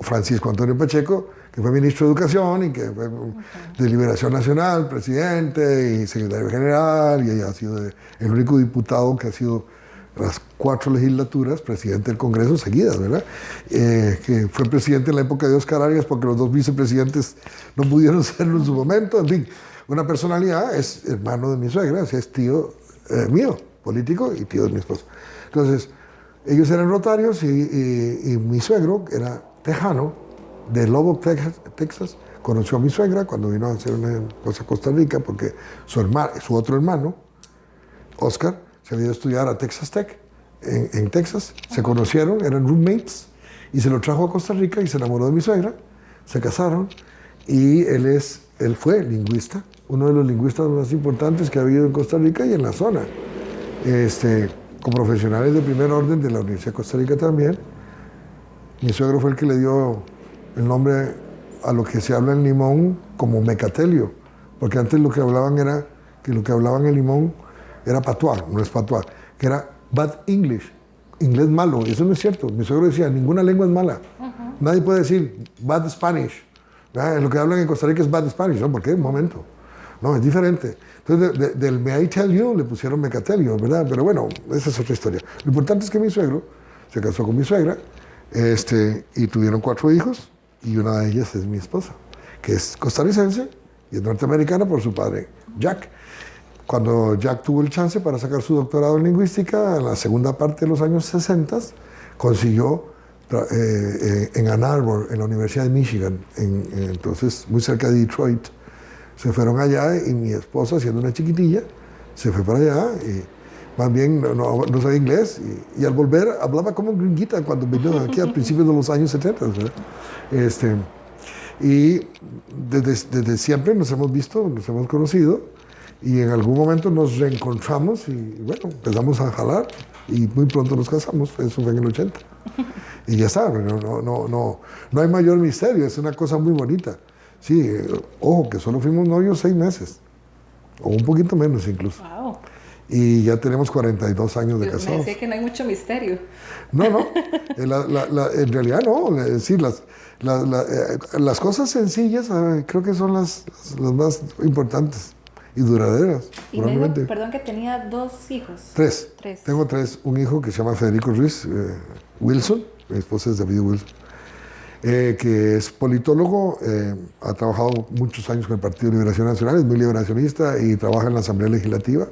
Francisco Antonio Pacheco, que fue ministro de Educación y que fue de Liberación Nacional, presidente y secretario general, y ha sido el único diputado que ha sido las 4 legislaturas presidente del Congreso seguidas, ¿verdad? Que fue presidente en la época de Oscar Arias porque los 2 vicepresidentes no pudieron serlo en su momento, en fin. Una personalidad, es hermano de mi suegra, es tío mío, político, y tío de mi esposa. Entonces, ellos eran rotarios y mi suegro era tejano de Lubbock, Texas. Conoció a mi suegra cuando vino a hacer una cosa a Costa Rica porque su otro hermano, Oscar, se había ido a estudiar a Texas Tech en Texas. Se conocieron, eran roommates, y se lo trajo a Costa Rica y se enamoró de mi suegra. Se casaron y él fue lingüista, uno de los lingüistas más importantes que ha habido en Costa Rica y en la zona, con profesionales de primer orden de la Universidad de Costa Rica también. Mi suegro fue el que le dio el nombre a lo que se habla en Limón como mecatelio, porque antes lo que hablaban en Limón era patuá, no es patuá, que era bad English, inglés malo, y eso no es cierto. Mi suegro decía, ninguna lengua es mala, nadie puede decir bad Spanish. Lo que hablan en Costa Rica es bad Spanish, ¿no? ¿Por qué? Un momento. No, es diferente. Entonces, del may I tell you le pusieron mecatelio, ¿verdad? Pero bueno, esa es otra historia. Lo importante es que mi suegro se casó con mi suegra, y tuvieron 4 hijos, y una de ellas es mi esposa, que es costarricense y es norteamericana por su padre, Jack. Cuando Jack tuvo el chance para sacar su doctorado en lingüística, en la segunda parte de los años 60, consiguió en Ann Arbor, en la Universidad de Michigan, entonces muy cerca de Detroit. Se fueron allá y mi esposa, siendo una chiquitilla, se fue para allá y más bien no sabía inglés y al volver hablaba como gringuita cuando vino aquí a principios de los años 70, ¿verdad? Y desde siempre nos hemos visto, nos hemos conocido y en algún momento nos reencontramos y bueno, empezamos a jalar y muy pronto nos casamos, eso fue en el 80. Y ya está, no hay mayor misterio, es una cosa muy bonita. Sí, ojo, que solo fuimos novios 6 meses, o un poquito menos incluso. Wow. Y ya tenemos 42 años de Me casados. decía que no hay mucho misterio. No, en realidad no, es decir, las cosas sencillas creo que son las más importantes y duraderas. Y me dijo, perdón, que tenía 2 hijos. 3. 3. Tengo 3. Un hijo que se llama Federico Ruiz Wilson, mi esposa es David Wilson, que es politólogo, ha trabajado muchos años con el Partido de Liberación Nacional, es muy liberacionista y trabaja en la Asamblea Legislativa.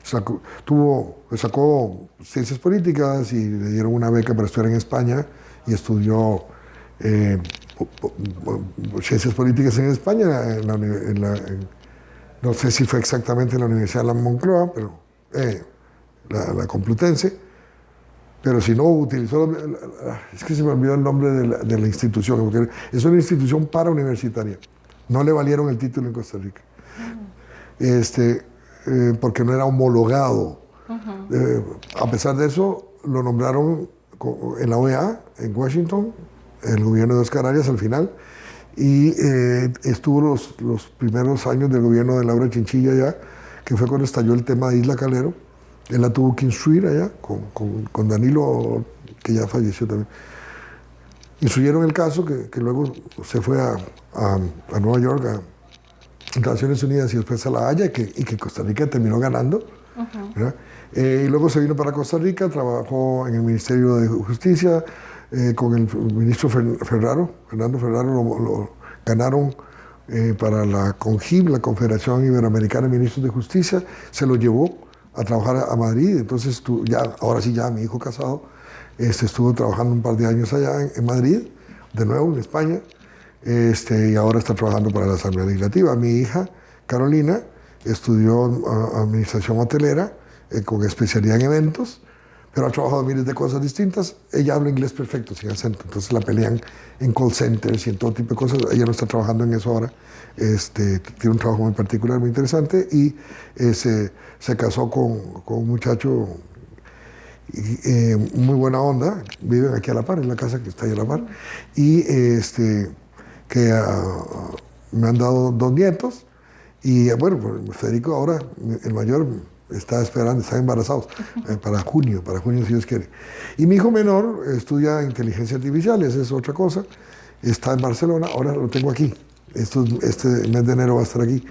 Sacó ciencias políticas y le dieron una beca para estudiar en España y estudió ciencias políticas en España, no sé si fue exactamente en la Universidad de la Moncloa, pero la Complutense. Pero si no utilizó, es que se me olvidó el nombre de la institución, porque es una institución parauniversitaria. No le valieron el título en Costa Rica. Porque no era homologado. A pesar de eso, lo nombraron en la OEA, en Washington, el gobierno de Oscar Arias al final, y estuvo los primeros años del gobierno de Laura Chinchilla allá, que fue cuando estalló el tema de Isla Calero. Él la tuvo que instruir allá, con Danilo, que ya falleció también. Instruyeron el caso, que luego se fue a Nueva York, a Naciones Unidas y después a La Haya, y que Costa Rica terminó ganando. Y luego se vino para Costa Rica, trabajó en el Ministerio de Justicia, con el ministro Fernando Ferraro, lo ganaron para la CONJIB, la Confederación Iberoamericana de Ministros de Justicia, se lo llevó a trabajar a Madrid. Entonces ahora sí ya mi hijo casado estuvo trabajando un par de años allá en Madrid, de nuevo en España, y ahora está trabajando para la Asamblea Legislativa. Mi hija Carolina estudió administración hotelera con especialidad en eventos, pero ha trabajado en miles de cosas distintas. Ella habla inglés perfecto, sin acento, entonces la pelean en call centers y en todo tipo de cosas. Ella no está trabajando en eso ahora, tiene un trabajo muy particular, muy interesante, y se casó con un muchacho muy buena onda, viven aquí a la par, en la casa que está ahí a la par, y que me han dado 2 nietos, Y bueno, pues, Federico ahora, el mayor, está esperando, están embarazados para junio si Dios quiere. Y mi hijo menor estudia inteligencia artificial, esa es otra cosa. Está en Barcelona, ahora lo tengo aquí. Este mes de enero va a estar aquí.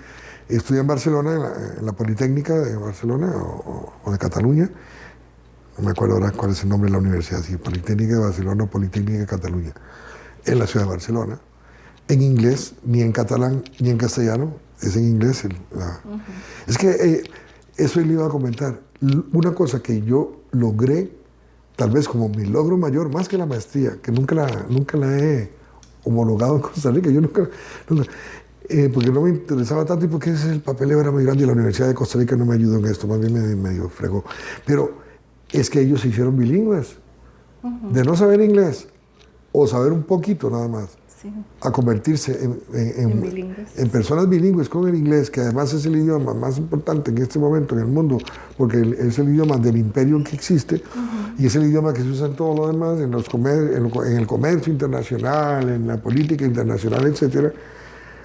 Estudia en Barcelona, en la Politécnica de Barcelona o de Cataluña. No me acuerdo ahora cuál es el nombre de la universidad, si Politécnica de Barcelona o Politécnica de Cataluña, en la ciudad de Barcelona. En inglés, ni en catalán ni en castellano, es en inglés. Es que eso le iba a comentar. Una cosa que yo logré, tal vez como mi logro mayor, más que la maestría, que nunca la he homologado en Costa Rica, yo nunca porque no me interesaba tanto y porque el papeleo era muy grande y la Universidad de Costa Rica no me ayudó en esto, más bien me medio fregó. Pero es que ellos se hicieron bilingües, de no saber inglés o saber un poquito nada más, a convertirse en personas bilingües con el inglés, que además es el idioma más importante en este momento en el mundo, porque es el idioma del imperio que existe y es el idioma que se usa en todo lo demás, en el comercio internacional, en la política internacional, etcétera.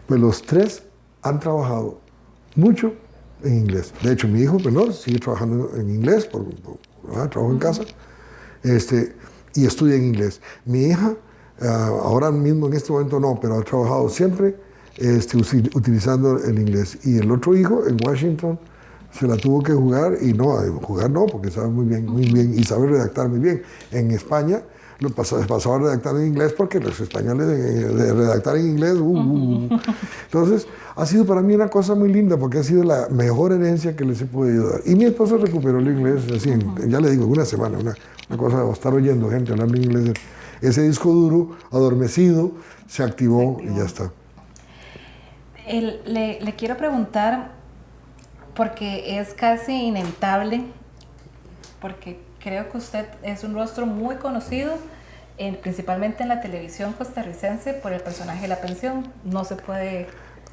Pues los tres han trabajado mucho en inglés. De hecho, mi hijo menor sigue trabajando en inglés, trabajo en casa, y estudia en inglés. Mi hija, ahora mismo en este momento no, pero ha trabajado siempre utilizando el inglés. Y el otro hijo, en Washington, se la tuvo que jugar, y jugar no, porque sabe muy bien, y sabe redactar muy bien. En España, pasaba a redactar en inglés porque los españoles de redactar en inglés, Entonces, ha sido para mí una cosa muy linda porque ha sido la mejor herencia que les he podido dar. Y mi esposa recuperó el inglés, así, ya le digo, en una semana, una cosa de estar oyendo gente hablando inglés. Ese disco duro, adormecido, se activó y ya está. Le quiero preguntar, porque es casi inevitable, porque creo que usted es un rostro muy conocido, principalmente en la televisión costarricense, por el personaje de La Pensión. No se puede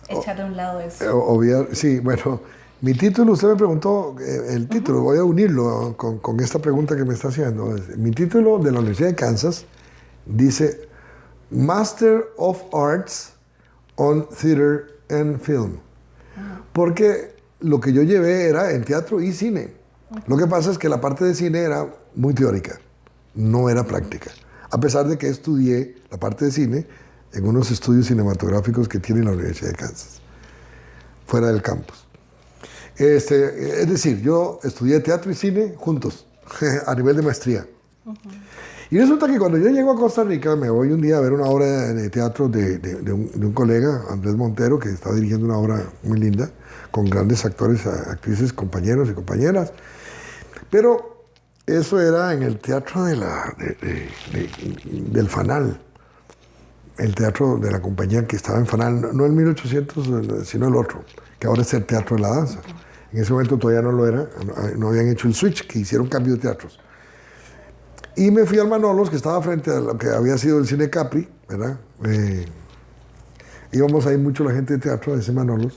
echar de un lado eso. Sí, bueno, mi título, usted me preguntó el título, voy a unirlo con esta pregunta que me está haciendo. Mi título de la Universidad de Kansas dice Master of Arts on Theater and Film, porque lo que yo llevé era en teatro y cine. Lo que pasa es que la parte de cine era muy teórica, no era práctica. A pesar de que estudié la parte de cine en unos estudios cinematográficos que tiene la Universidad de Kansas, fuera del campus. Es decir, yo estudié teatro y cine juntos, a nivel de maestría. Y resulta que cuando yo llego a Costa Rica, me voy un día a ver una obra de teatro de un colega, Andrés Montero, que estaba dirigiendo una obra muy linda, con grandes actores, actrices, compañeros y compañeras. Pero eso era en el teatro del Fanal, el teatro de la compañía que estaba en Fanal, no el 1800, sino el otro, que ahora es el Teatro de la Danza. En ese momento todavía no lo era, no habían hecho el switch, que hicieron cambio de teatros. Y me fui al Manolos, que estaba frente a lo que había sido el Cine Capri, ¿verdad? Íbamos ahí mucho la gente de teatro de ese Manolos,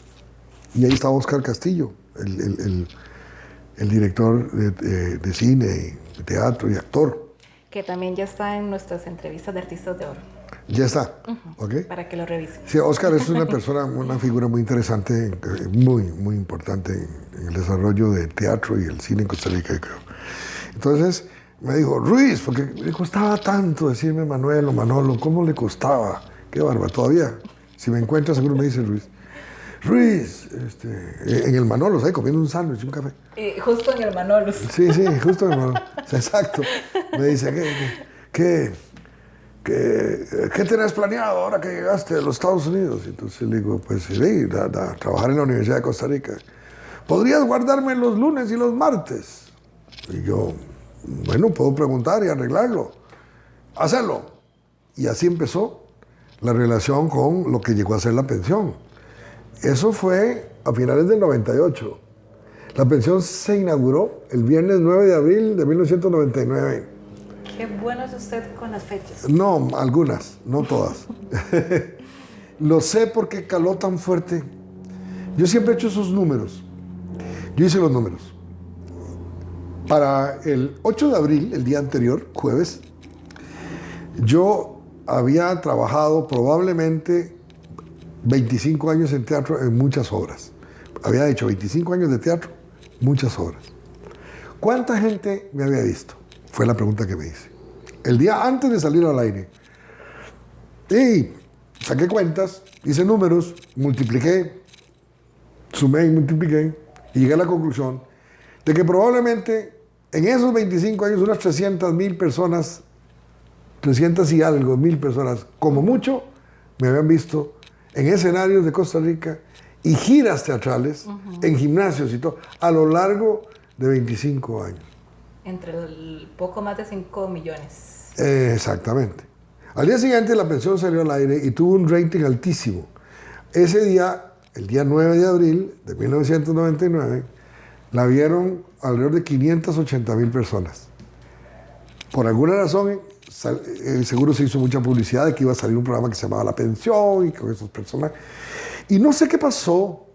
y ahí estaba Oscar Castillo, el director de cine, de teatro y actor. Que también ya está en nuestras entrevistas de Artistas de Oro. Ya está, ¿ok? Para que lo revisen. Sí, Oscar es una persona, una figura muy interesante, muy importante en el desarrollo del teatro y el cine en Costa Rica, creo. Entonces me dijo, Ruiz, porque le costaba tanto decirme Manuel o Manolo, ¿cómo le costaba? Qué bárbaro, todavía. Si me encuentra, seguro me dice Ruiz. Ruiz, en el Manolos, ahí comiendo un sándwich, un café. Justo en el Manolos. Sí, justo en el Manolos. Exacto. Me dice, ¿qué tenés planeado ahora que llegaste a los Estados Unidos? Entonces le digo, pues sí, trabajar en la Universidad de Costa Rica. ¿Podrías guardarme los lunes y los martes? Y yo, bueno, puedo preguntar y arreglarlo. Hacerlo. Y así empezó la relación con lo que llegó a ser La Pensión. Eso fue a finales del 98. La Pensión se inauguró el viernes 9 de abril de 1999. Qué bueno es usted con las fechas. No, algunas, no todas. Lo sé porque caló tan fuerte. Yo siempre he hecho esos números. Yo hice los números. Para el 8 de abril, el día anterior, jueves, yo había trabajado probablemente 25 años en teatro en muchas obras. había hecho 25 años de teatro, muchas obras. ¿Cuánta gente me había visto? Fue la pregunta que me hice. El día antes de salir al aire. Y saqué cuentas, hice números, multipliqué, sumé y multipliqué, y llegué a la conclusión de que probablemente en esos 25 años unas 300,000 personas, 300 y algo mil personas, como mucho, me habían visto en escenarios de Costa Rica y giras teatrales, en gimnasios y todo, a lo largo de 25 años. Entre el poco más de 5 millones. Exactamente. Al día siguiente la pensión salió al aire y tuvo un rating altísimo. Ese día, el día 9 de abril de 1999, la vieron alrededor de 580,000 personas. Por alguna razón, seguro se hizo mucha publicidad de que iba a salir un programa que se llamaba La Pensión y con esos personajes. Y no sé qué pasó,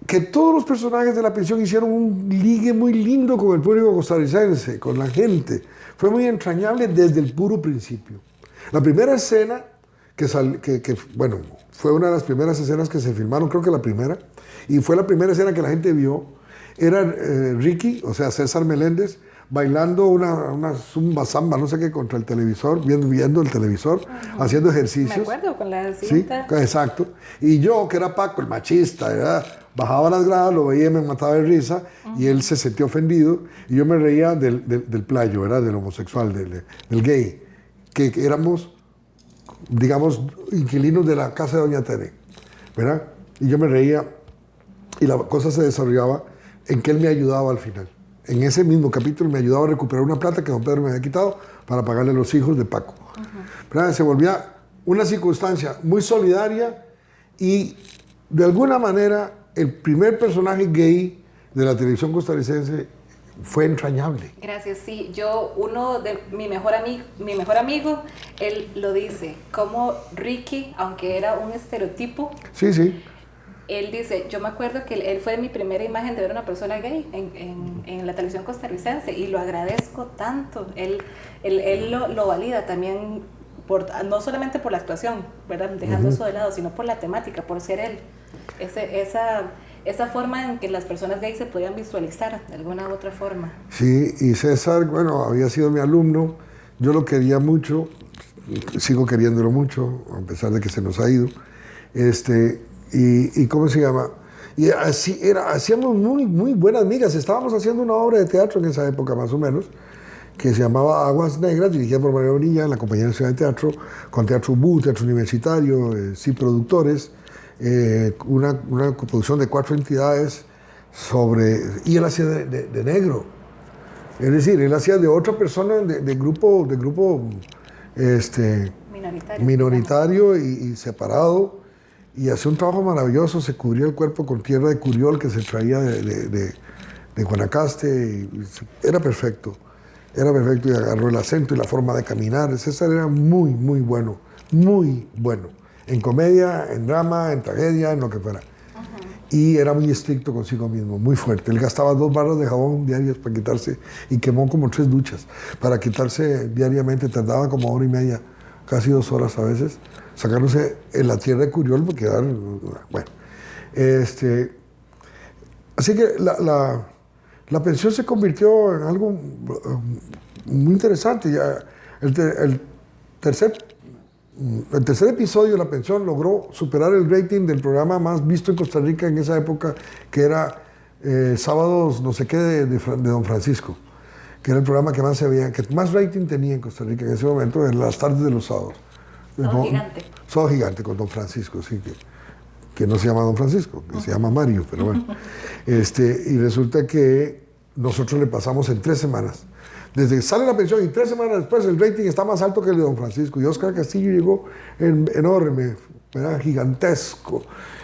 que todos los personajes de La Pensión hicieron un ligue muy lindo con el público costarricense, con la gente. Fue muy entrañable desde el puro principio. La primera escena, bueno, fue una de las primeras escenas que se filmaron, creo que la primera, y fue la primera escena que la gente vio, era Ricky, o sea, César Meléndez, bailando una zumba samba, no sé qué, contra el televisor, viendo el televisor, haciendo ejercicios. Me acuerdo, con la cinta. Sí, exacto. Y yo, que era Paco, el machista, ¿verdad? Bajaba las gradas, lo veía y me mataba de risa, y él se sentía ofendido, y yo me reía del playo, ¿verdad? Del homosexual, del gay, que éramos, digamos, inquilinos de la casa de Doña Tere, ¿verdad? Y yo me reía, y la cosa se desarrollaba en que él me ayudaba al final. En ese mismo capítulo me ayudaba a recuperar una plata que don Pedro me había quitado para pagarle a los hijos de Paco. Se volvía una circunstancia muy solidaria y de alguna manera el primer personaje gay de la televisión costarricense fue entrañable. Gracias, sí. Uno de mi mejor amigo, él lo dice, como Ricky, aunque era un estereotipo. Sí, sí. Él dice, yo me acuerdo que él fue mi primera imagen de ver una persona gay en la televisión costarricense y lo agradezco tanto. Él lo valida también, no solamente por la actuación, ¿verdad? Dejando eso de lado, sino por la temática, por ser él. Esa forma en que las personas gays se podían visualizar de alguna u otra forma. Sí, y César, bueno, había sido mi alumno, yo lo quería mucho, sigo queriéndolo mucho, a pesar de que se nos ha ido. Y ¿cómo se llama? Y así hacíamos muy, muy buenas migas. Estábamos haciendo una obra de teatro en esa época, más o menos, que se llamaba Aguas Negras, dirigida por María Bonilla, en la Compañía Nacional de Teatro, con Teatro BU, Teatro Universitario, sí, productores, una coproducción de 4 entidades y él hacía de negro. Es decir, él hacía de otra persona, de grupo minoritario y separado. Y hacía un trabajo maravilloso, se cubría el cuerpo con tierra de curiol que se traía de Guanacaste. Era perfecto y agarró el acento y la forma de caminar. César era muy, muy bueno, en comedia, en drama, en tragedia, en lo que fuera. Y era muy estricto consigo mismo, muy fuerte. Él gastaba 2 barras de jabón diarias para quitarse y quemó como 3 duchas. Para quitarse diariamente tardaba como 1 hora y media, casi 2 horas a veces, sacándose en la tierra de curiol porque bueno. Así que la pensión se convirtió en algo muy interesante. Ya el tercer episodio de La Pensión logró superar el rating del programa más visto en Costa Rica en esa época, que era Sábados no sé qué de Don Francisco, que era el programa que más se veía, que más rating tenía en Costa Rica en ese momento, en las tardes de los sábados. Gigante. Sábado Gigante con Don Francisco, sí, que no se llama Don Francisco, que se llama Mario, pero bueno. Y resulta que nosotros le pasamos en 3 semanas. Desde que sale La Pensión y 3 semanas después el rating está más alto que el de Don Francisco. Y Oscar Castillo llegó enorme, ¿verdad? Gigantesco.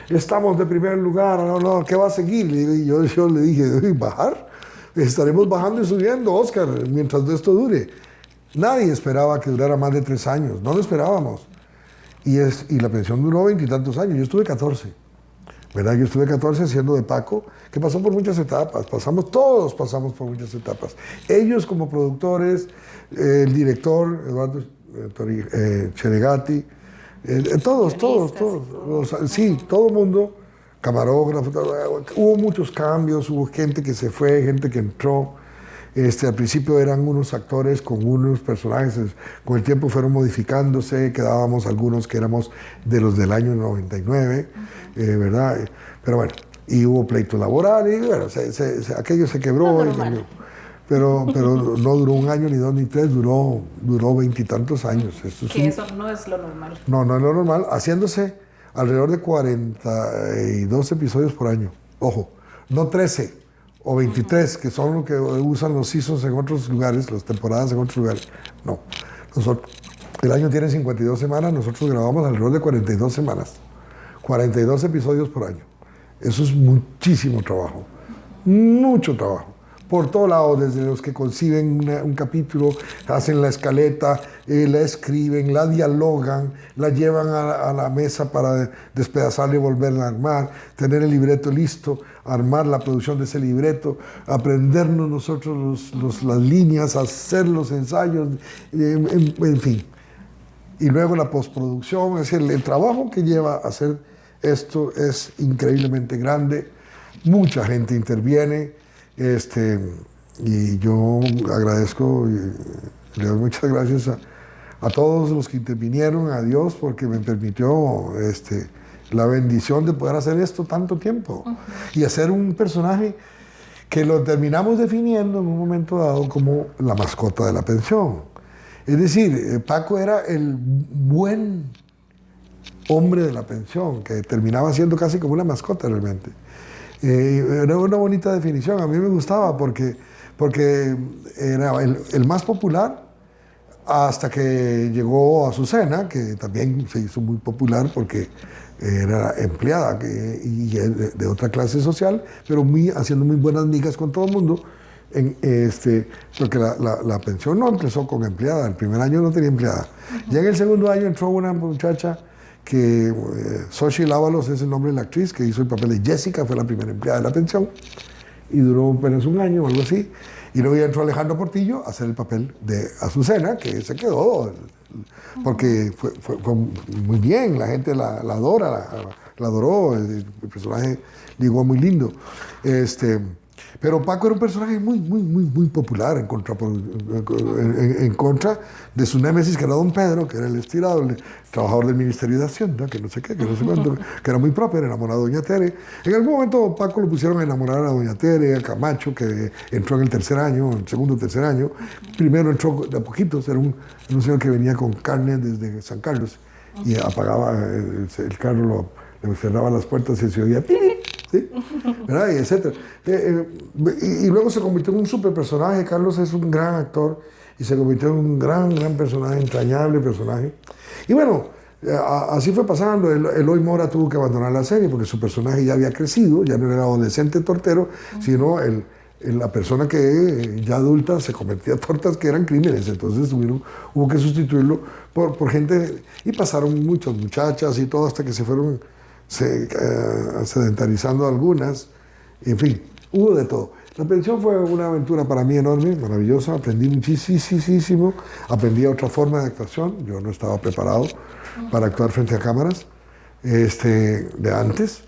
Estamos de primer lugar, no, ¿qué va a seguir? Y yo le dije, ¿bajar? Estaremos bajando y subiendo, Oscar, mientras esto dure. Nadie esperaba que durara más de 3 años, no lo esperábamos. Y La Pensión duró 20 y tantos años, yo estuve 14. ¿Verdad? Yo estuve 14 haciendo de Paco, que pasó por muchas etapas, todos pasamos por muchas etapas. Ellos como productores, el director, Eduardo Cheregati, todos, sí, todo el mundo camarógrafo, hubo muchos cambios, hubo gente que se fue, gente que entró. Al principio eran unos actores con unos personajes, con el tiempo fueron modificándose, quedábamos algunos que éramos de los del año 99, ¿verdad? Pero bueno, y hubo pleito laboral y bueno, aquello se quebró. Pero no duró un año, ni dos, ni tres, duró 20 y tantos años. Eso no es lo normal. No, no es lo normal, haciéndose alrededor de 42 episodios por año. Ojo, no 13 o 23, que son lo que usan los seasons en otros lugares, las temporadas en otros lugares. No, el año tiene 52 semanas, nosotros grabamos alrededor de 42 semanas. 42 episodios por año. Eso es muchísimo trabajo, mucho trabajo. Por todo lado, desde los que conciben un capítulo, hacen la escaleta, la escriben, la dialogan, la llevan a la mesa para despedazarla y volverla a armar, tener el libreto listo, armar la producción de ese libreto, aprendernos nosotros las líneas, hacer los ensayos, en fin. Y luego la postproducción, es decir, el trabajo que lleva a hacer esto es increíblemente grande, mucha gente interviene. Y yo agradezco y le doy muchas gracias a todos los que intervinieron, a Dios, porque me permitió la bendición de poder hacer esto tanto tiempo y hacer un personaje que lo terminamos definiendo en un momento dado como la mascota de la pensión. Es decir, Paco era el buen hombre de la pensión, que terminaba siendo casi como una mascota realmente. Era una bonita definición, a mí me gustaba porque era el más popular hasta que llegó Azucena, que también se hizo muy popular porque era empleada y de otra clase social, pero haciendo muy buenas migas con todo el mundo, porque la pensión no empezó con empleada, el primer año no tenía empleada. Ya en el segundo año entró una muchacha que Xochitl Ábalos es el nombre de la actriz, que hizo el papel de Jessica, fue la primera empleada de la pensión, y duró apenas un año o algo así. Y luego ya entró Alejandro Portillo a hacer el papel de Azucena, que se quedó, porque fue muy bien, la gente la adora, la adoró, el personaje llegó muy lindo. Pero Paco era un personaje muy popular en contra de su némesis, que era Don Pedro, que era el estirado, el trabajador del Ministerio de Hacienda, que no sé qué, que no sé cuánto, que era muy próspero, enamorado de Doña Tere. En algún momento Paco lo pusieron a enamorar a Doña Tere, a Camacho, que entró en el tercer año, el segundo o tercer año. Primero entró de a poquitos, era un señor que venía con carne desde San Carlos y apagaba el carro, le cerraba las puertas y se oía ¡pip! ¿Sí? ¿Verdad? Y etcétera. Y luego se convirtió en un super personaje. Carlos es un gran actor y se convirtió en un gran personaje, entrañable personaje. Y bueno, así fue pasando. Eloy Mora tuvo que abandonar la serie porque su personaje ya había crecido, ya no era adolescente tortero, sino la persona que ya adulta se convertía en tortas que eran crímenes. Entonces hubo que sustituirlo por gente, y pasaron muchas muchachas y todo hasta que se fueron sedentarizando algunas, en fin, hubo de todo. La pensión fue una aventura para mí enorme, maravillosa, aprendí muchísimo, aprendí otra forma de actuación, yo no estaba preparado para actuar frente a cámaras de antes.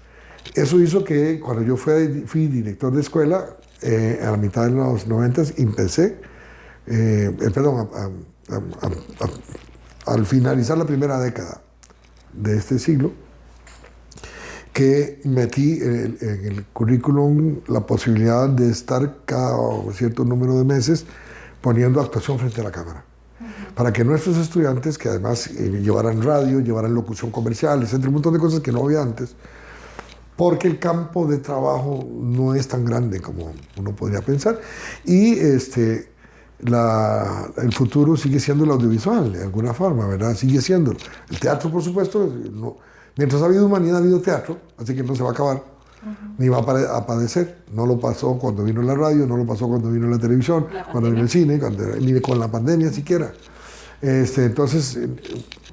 Eso hizo que cuando yo fui director de escuela, a la mitad de los 90 empecé, al finalizar la primera década de este siglo, que metí en el currículum la posibilidad de estar cada cierto número de meses poniendo actuación frente a la cámara. Para que nuestros estudiantes, que además llevaran radio, llevaran locución comercial, etcétera, un montón de cosas que no había antes, porque el campo de trabajo no es tan grande como uno podría pensar. Y el futuro sigue siendo el audiovisual, de alguna forma, ¿verdad? Sigue siendo. El teatro, por supuesto, no. Mientras ha habido humanidad, ha habido teatro, así que no se va a acabar, ni va a padecer. No lo pasó cuando vino la radio, no lo pasó cuando vino la televisión, cuando vino el cine, ni con la pandemia siquiera. Entonces,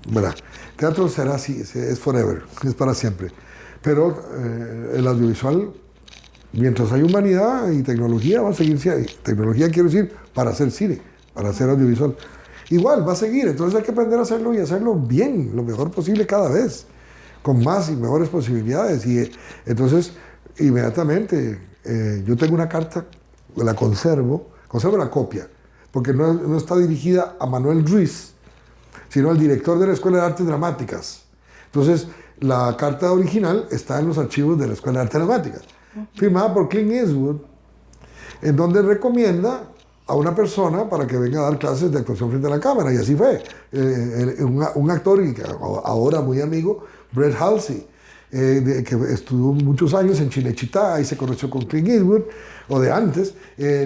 ¿verdad? Teatro será así, es forever, es para siempre. Pero el audiovisual, mientras hay humanidad y tecnología, va a seguir siendo. Tecnología quiero decir para hacer cine, para hacer audiovisual. Igual, va a seguir, entonces hay que aprender a hacerlo y hacerlo bien, lo mejor posible cada vez. con más y mejores posibilidades. Y entonces, inmediatamente, yo tengo una carta, la conservo la copia, porque no está dirigida a Manuel Ruiz, sino al director de la Escuela de Artes Dramáticas. Entonces, la carta original está en los archivos de la Escuela de Artes Dramáticas, firmada por Clint Eastwood, en donde recomienda a una persona para que venga a dar clases de actuación frente a la cámara, y así fue. Un actor y ahora muy amigo, Brett Halsey, que estuvo muchos años en Cinecittà y se conoció con Clint Eastwood, o de antes,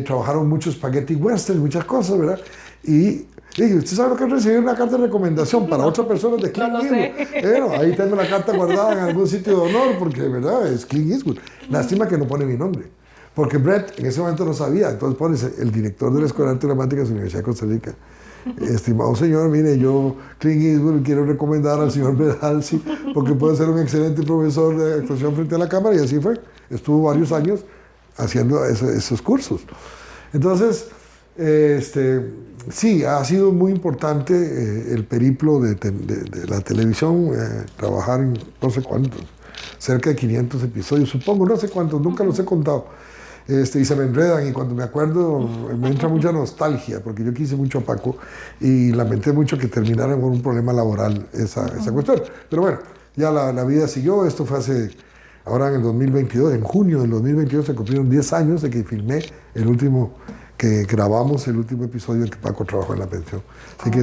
trabajaron muchos spaghetti western, muchas cosas, ¿verdad? Y dije, ¿usted sabe lo que es recibir una carta de recomendación para otra persona de Clint Eastwood? Bueno, ahí tengo la carta guardada en algún sitio de honor, porque, ¿verdad? Es Clint Eastwood. Lástima que no pone mi nombre. Porque Brett en ese momento no sabía, entonces pones el director de la Escuela de Arte Dramática de la Universidad de Costa Rica. Estimado señor, mire, yo, Clint Eastwood, quiero recomendar al señor Brett Halsey porque puede ser un excelente profesor de actuación frente a la cámara, y así fue. Estuvo varios años haciendo esos cursos. Entonces, sí, ha sido muy importante el periplo de la televisión, trabajar en no sé cuántos, cerca de 500 episodios, supongo, no sé cuántos, nunca los he contado. Y se me enredan, y cuando me acuerdo me entra mucha nostalgia, porque yo quise mucho a Paco y lamenté mucho que terminara con un problema laboral esa cuestión. Pero bueno, ya la vida siguió. Esto fue ahora en el 2022, en junio del 2022 se cumplieron 10 años de que filmé que grabamos el último episodio en que Paco trabajó en la pensión. Así que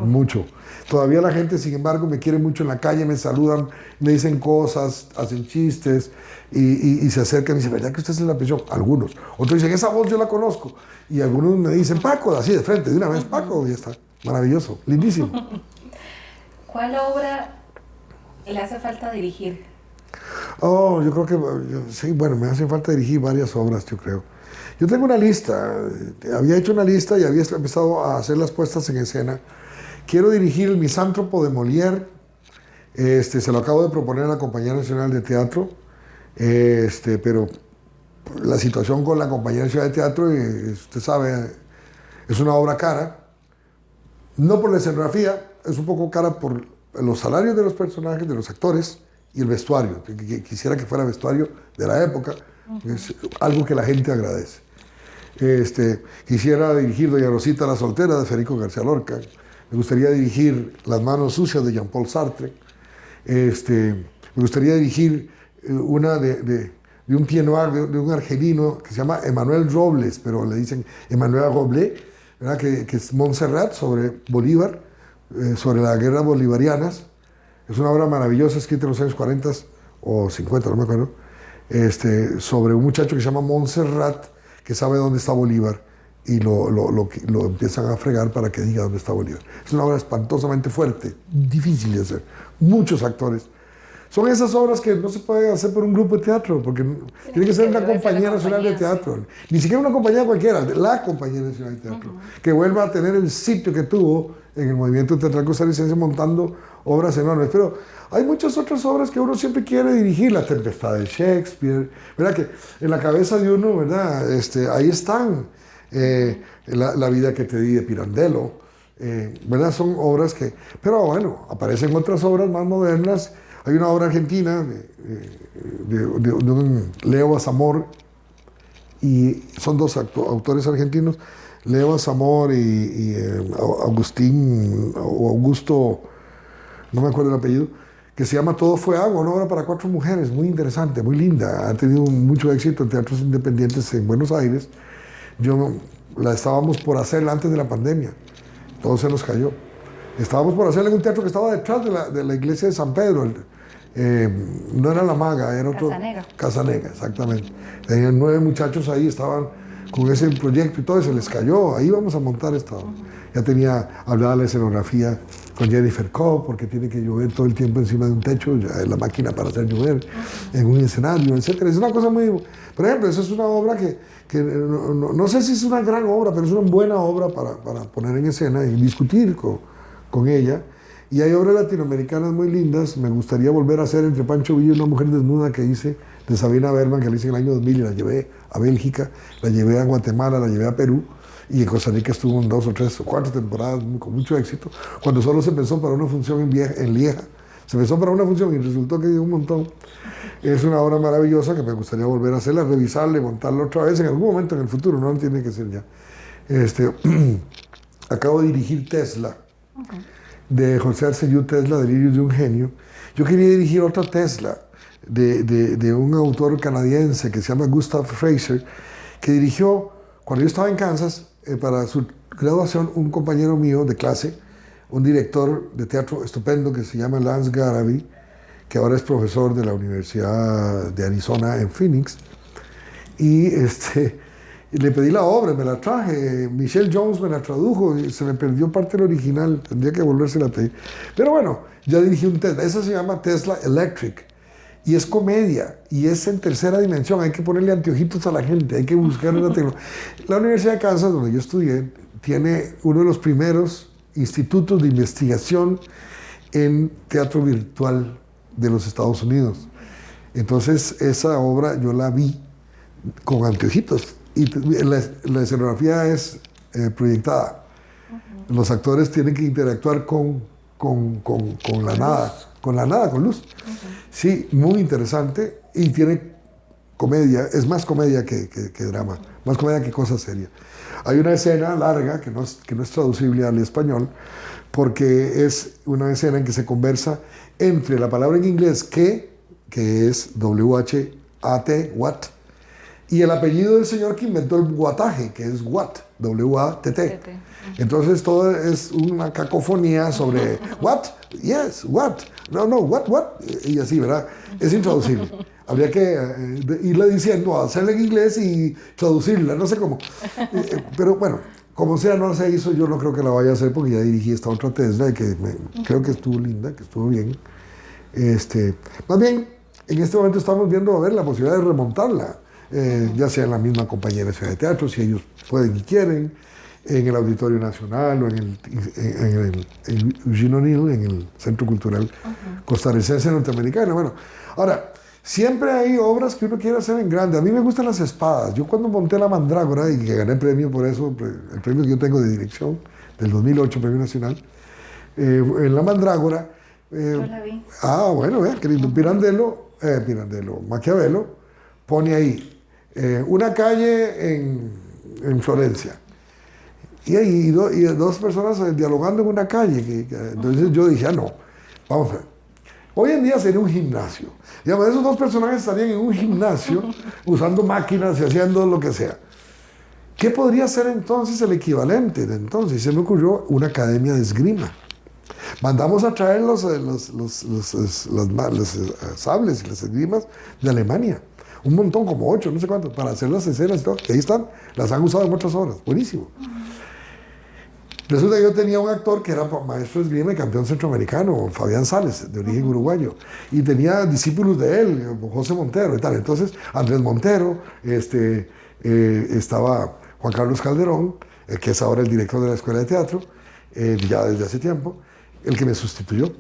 mucho. Todavía la gente, sin embargo, me quiere mucho en la calle, me saludan, me dicen cosas, hacen chistes y se acercan y dicen, ¿verdad que usted es en la pensión? Algunos. Otros dicen, esa voz yo la conozco. Y algunos me dicen, Paco, así de frente, de una vez, Paco, y ya está. Maravilloso, lindísimo. ¿Cuál obra le hace falta dirigir? Oh, yo creo que, sí, bueno, me hace falta dirigir varias obras, yo creo. Yo tengo una lista, había hecho una lista y había empezado a hacer las puestas en escena. Quiero dirigir El Misántropo de Molière, se lo acabo de proponer a la Compañía Nacional de Teatro, pero la situación con la Compañía Nacional de Teatro, usted sabe, es una obra cara, no por la escenografía, es un poco cara por los salarios de los personajes, de los actores y el vestuario. Quisiera que fuera vestuario de la época, es algo que la gente agradece. Quisiera dirigir Doña Rosita la Soltera de Federico García Lorca. Me gustaría dirigir Las Manos Sucias de Jean-Paul Sartre. Me gustaría dirigir una de un pied noir, de un argelino que se llama Emmanuel Robles, pero le dicen Emmanuel Robles, ¿verdad? Que es Montserrat, sobre Bolívar, sobre las guerras bolivarianas. Es una obra maravillosa, escrita en los años 40 o 50, no me acuerdo, sobre un muchacho que se llama Montserrat, que sabe dónde está Bolívar, y lo empiezan a fregar para que diga dónde está Bolívar. Es una obra espantosamente fuerte, difícil de hacer, muchos actores. Son esas obras que no se puede hacer por un grupo de teatro, porque tiene que ser una compañía nacional de teatro. Sí. Ni siquiera una compañía cualquiera, la Compañía Nacional de Teatro, que vuelva a tener el sitio que tuvo en el movimiento teatral costarricense, montando obras enormes. Pero hay muchas otras obras que uno siempre quiere dirigir, La Tempestad de Shakespeare, ¿verdad? Que en la cabeza de uno, ¿verdad? Ahí están, la vida que te di de Pirandello, ¿verdad? Son obras que... Pero bueno, aparecen otras obras más modernas. Hay una obra argentina de un Leo Azamor, y son dos autores argentinos, Leo Azamor y Augusto, no me acuerdo el apellido, que se llama Todo fue agua, una obra para 4 mujeres, muy interesante, muy linda. Ha tenido mucho éxito en teatros independientes en Buenos Aires. La estábamos por hacerla antes de la pandemia, todo se nos cayó. Estábamos por hacerla en un teatro que estaba detrás de la iglesia de San Pedro. No era La Maga, era otro. Casanega. Casanega, exactamente. Tenían 9 muchachos ahí, estaban con ese proyecto y todo, se les cayó. Ahí vamos a montar esta obra. Ya tenía hablada la escenografía con Jennifer Cobb, porque tiene que llover todo el tiempo encima de un techo, ya la máquina para hacer llover en un escenario, etc. Es una cosa muy... Por ejemplo, esa es una obra que no sé si es una gran obra, pero es una buena obra para poner en escena y discutir con ella. Y hay obras latinoamericanas muy lindas. Me gustaría volver a hacer Entre Pancho Villa y una mujer desnuda, que hice de Sabina Berman, que la hice en el año 2000 y la llevé a Bélgica, la llevé a Guatemala, la llevé a Perú, y en Costa Rica estuvo en 2 o 3 o 4 temporadas con mucho éxito, cuando solo se pensó para una función en Lieja, Se empezó para una función y resultó que dio un montón. Es una obra maravillosa que me gustaría volver a hacerla, revisarla y montarla otra vez en algún momento en el futuro, no tiene que ser ya. Acabo de dirigir Tesla, de José Arceliu Tesla, Delirios de un genio. Yo quería dirigir otra Tesla, de un autor canadiense que se llama Gustav Fraser, que dirigió, cuando yo estaba en Kansas, para su graduación, un compañero mío de clase, un director de teatro estupendo que se llama Lance Garaby, que ahora es profesor de la Universidad de Arizona en Phoenix, y le pedí la obra, me la traje, Michelle Jones me la tradujo, y se me perdió parte del original, tendría que volvérsela a pedir. Pero bueno, ya dirigí un Tesla, esa se llama Tesla Electric, y es comedia, y es en tercera dimensión, hay que ponerle anteojitos a la gente, hay que buscar una tecnología. La Universidad de Kansas, donde yo estudié, tiene uno de los primeros institutos de investigación en teatro virtual de los Estados Unidos. Entonces, esa obra yo la vi con anteojitos, y la escenografía es proyectada. Los actores tienen que interactuar con la nada, con luz. Sí, muy interesante, y tiene comedia, es más comedia que drama, más comedia que cosa seria. Hay una escena larga que no es traducible al español, porque es una escena en que se conversa entre la palabra en inglés que es W-H-A-T, what, y el apellido del señor que inventó el guataje, que es Watt, W-A-T-T. Entonces todo es una cacofonía sobre what, yes, what, no, what, y así, ¿verdad? Es intraducible. Habría que irle diciendo, hacerla en inglés y traducirla, no sé cómo. Pero bueno, como sea, no se hizo, yo no creo que la vaya a hacer porque ya dirigí esta otra Tesla y que creo que estuvo linda, que estuvo bien. Más bien, en este momento estamos viendo a ver la posibilidad de remontarla, ya sea en la misma compañía de Ciudad de Teatro, si ellos pueden y quieren, en el Auditorio Nacional o en el Eugene O'Neill, en el Centro Cultural Costarricense Norteamericano. Bueno, ahora, siempre hay obras que uno quiere hacer en grande. A mí me gustan las espadas. Yo cuando monté La Mandrágora, y que gané premio por eso, el premio que yo tengo de dirección, del 2008, Premio Nacional, en La Mandrágora... yo la vi. Bueno, vean, qué lindo. Maquiavelo, pone ahí una calle en Florencia. Y hay dos personas dialogando en una calle. Entonces yo dije, no, vamos a ver. Hoy en día sería un gimnasio. Digamos, esos dos personajes estarían en un gimnasio usando máquinas y haciendo lo que sea. ¿Qué podría ser entonces el equivalente de entonces? Se me ocurrió una academia de esgrima. Mandamos a traer los sables y las esgrimas de Alemania. Un montón, como 8, no sé cuántos, para hacer las escenas y todo. Y ahí están, las han usado en otras obras. Buenísimo. Resulta que yo tenía un actor que era maestro de esgrima y campeón centroamericano, Fabián Sales, de origen uruguayo, y tenía discípulos de él, como José Montero y tal. Entonces, Andrés Montero, estaba Juan Carlos Calderón, que es ahora el director de la Escuela de Teatro, ya desde hace tiempo, el que me sustituyó,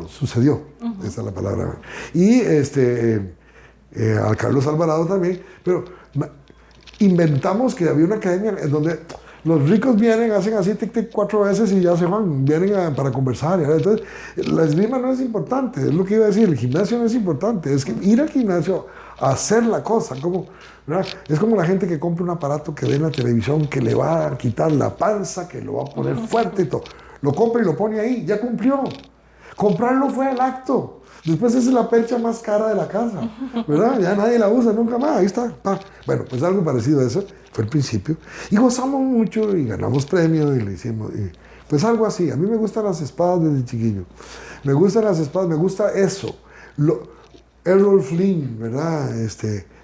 sucedió, esa es la palabra. Y a Carlos Alvarado también, pero inventamos que había una academia en donde los ricos vienen, hacen así, tic, tic, 4 veces y ya se van, vienen para conversar. Entonces, la esgrima no es importante, es lo que iba a decir, el gimnasio no es importante, es que ir al gimnasio a hacer la cosa, ¿verdad? Es como la gente que compra un aparato que ve en la televisión que le va a quitar la panza, que lo va a poner fuerte y todo. Lo compra y lo pone ahí, ya cumplió. Comprarlo fue el acto. Después esa es la percha más cara de la casa, ¿verdad? Ya nadie la usa nunca más, ahí está. Bueno, pues algo parecido a eso fue el principio. Y gozamos mucho y ganamos premios y le hicimos... pues algo así. A mí me gustan las espadas desde chiquillo. Me gustan las espadas, me gusta eso. Errol Flynn, ¿verdad?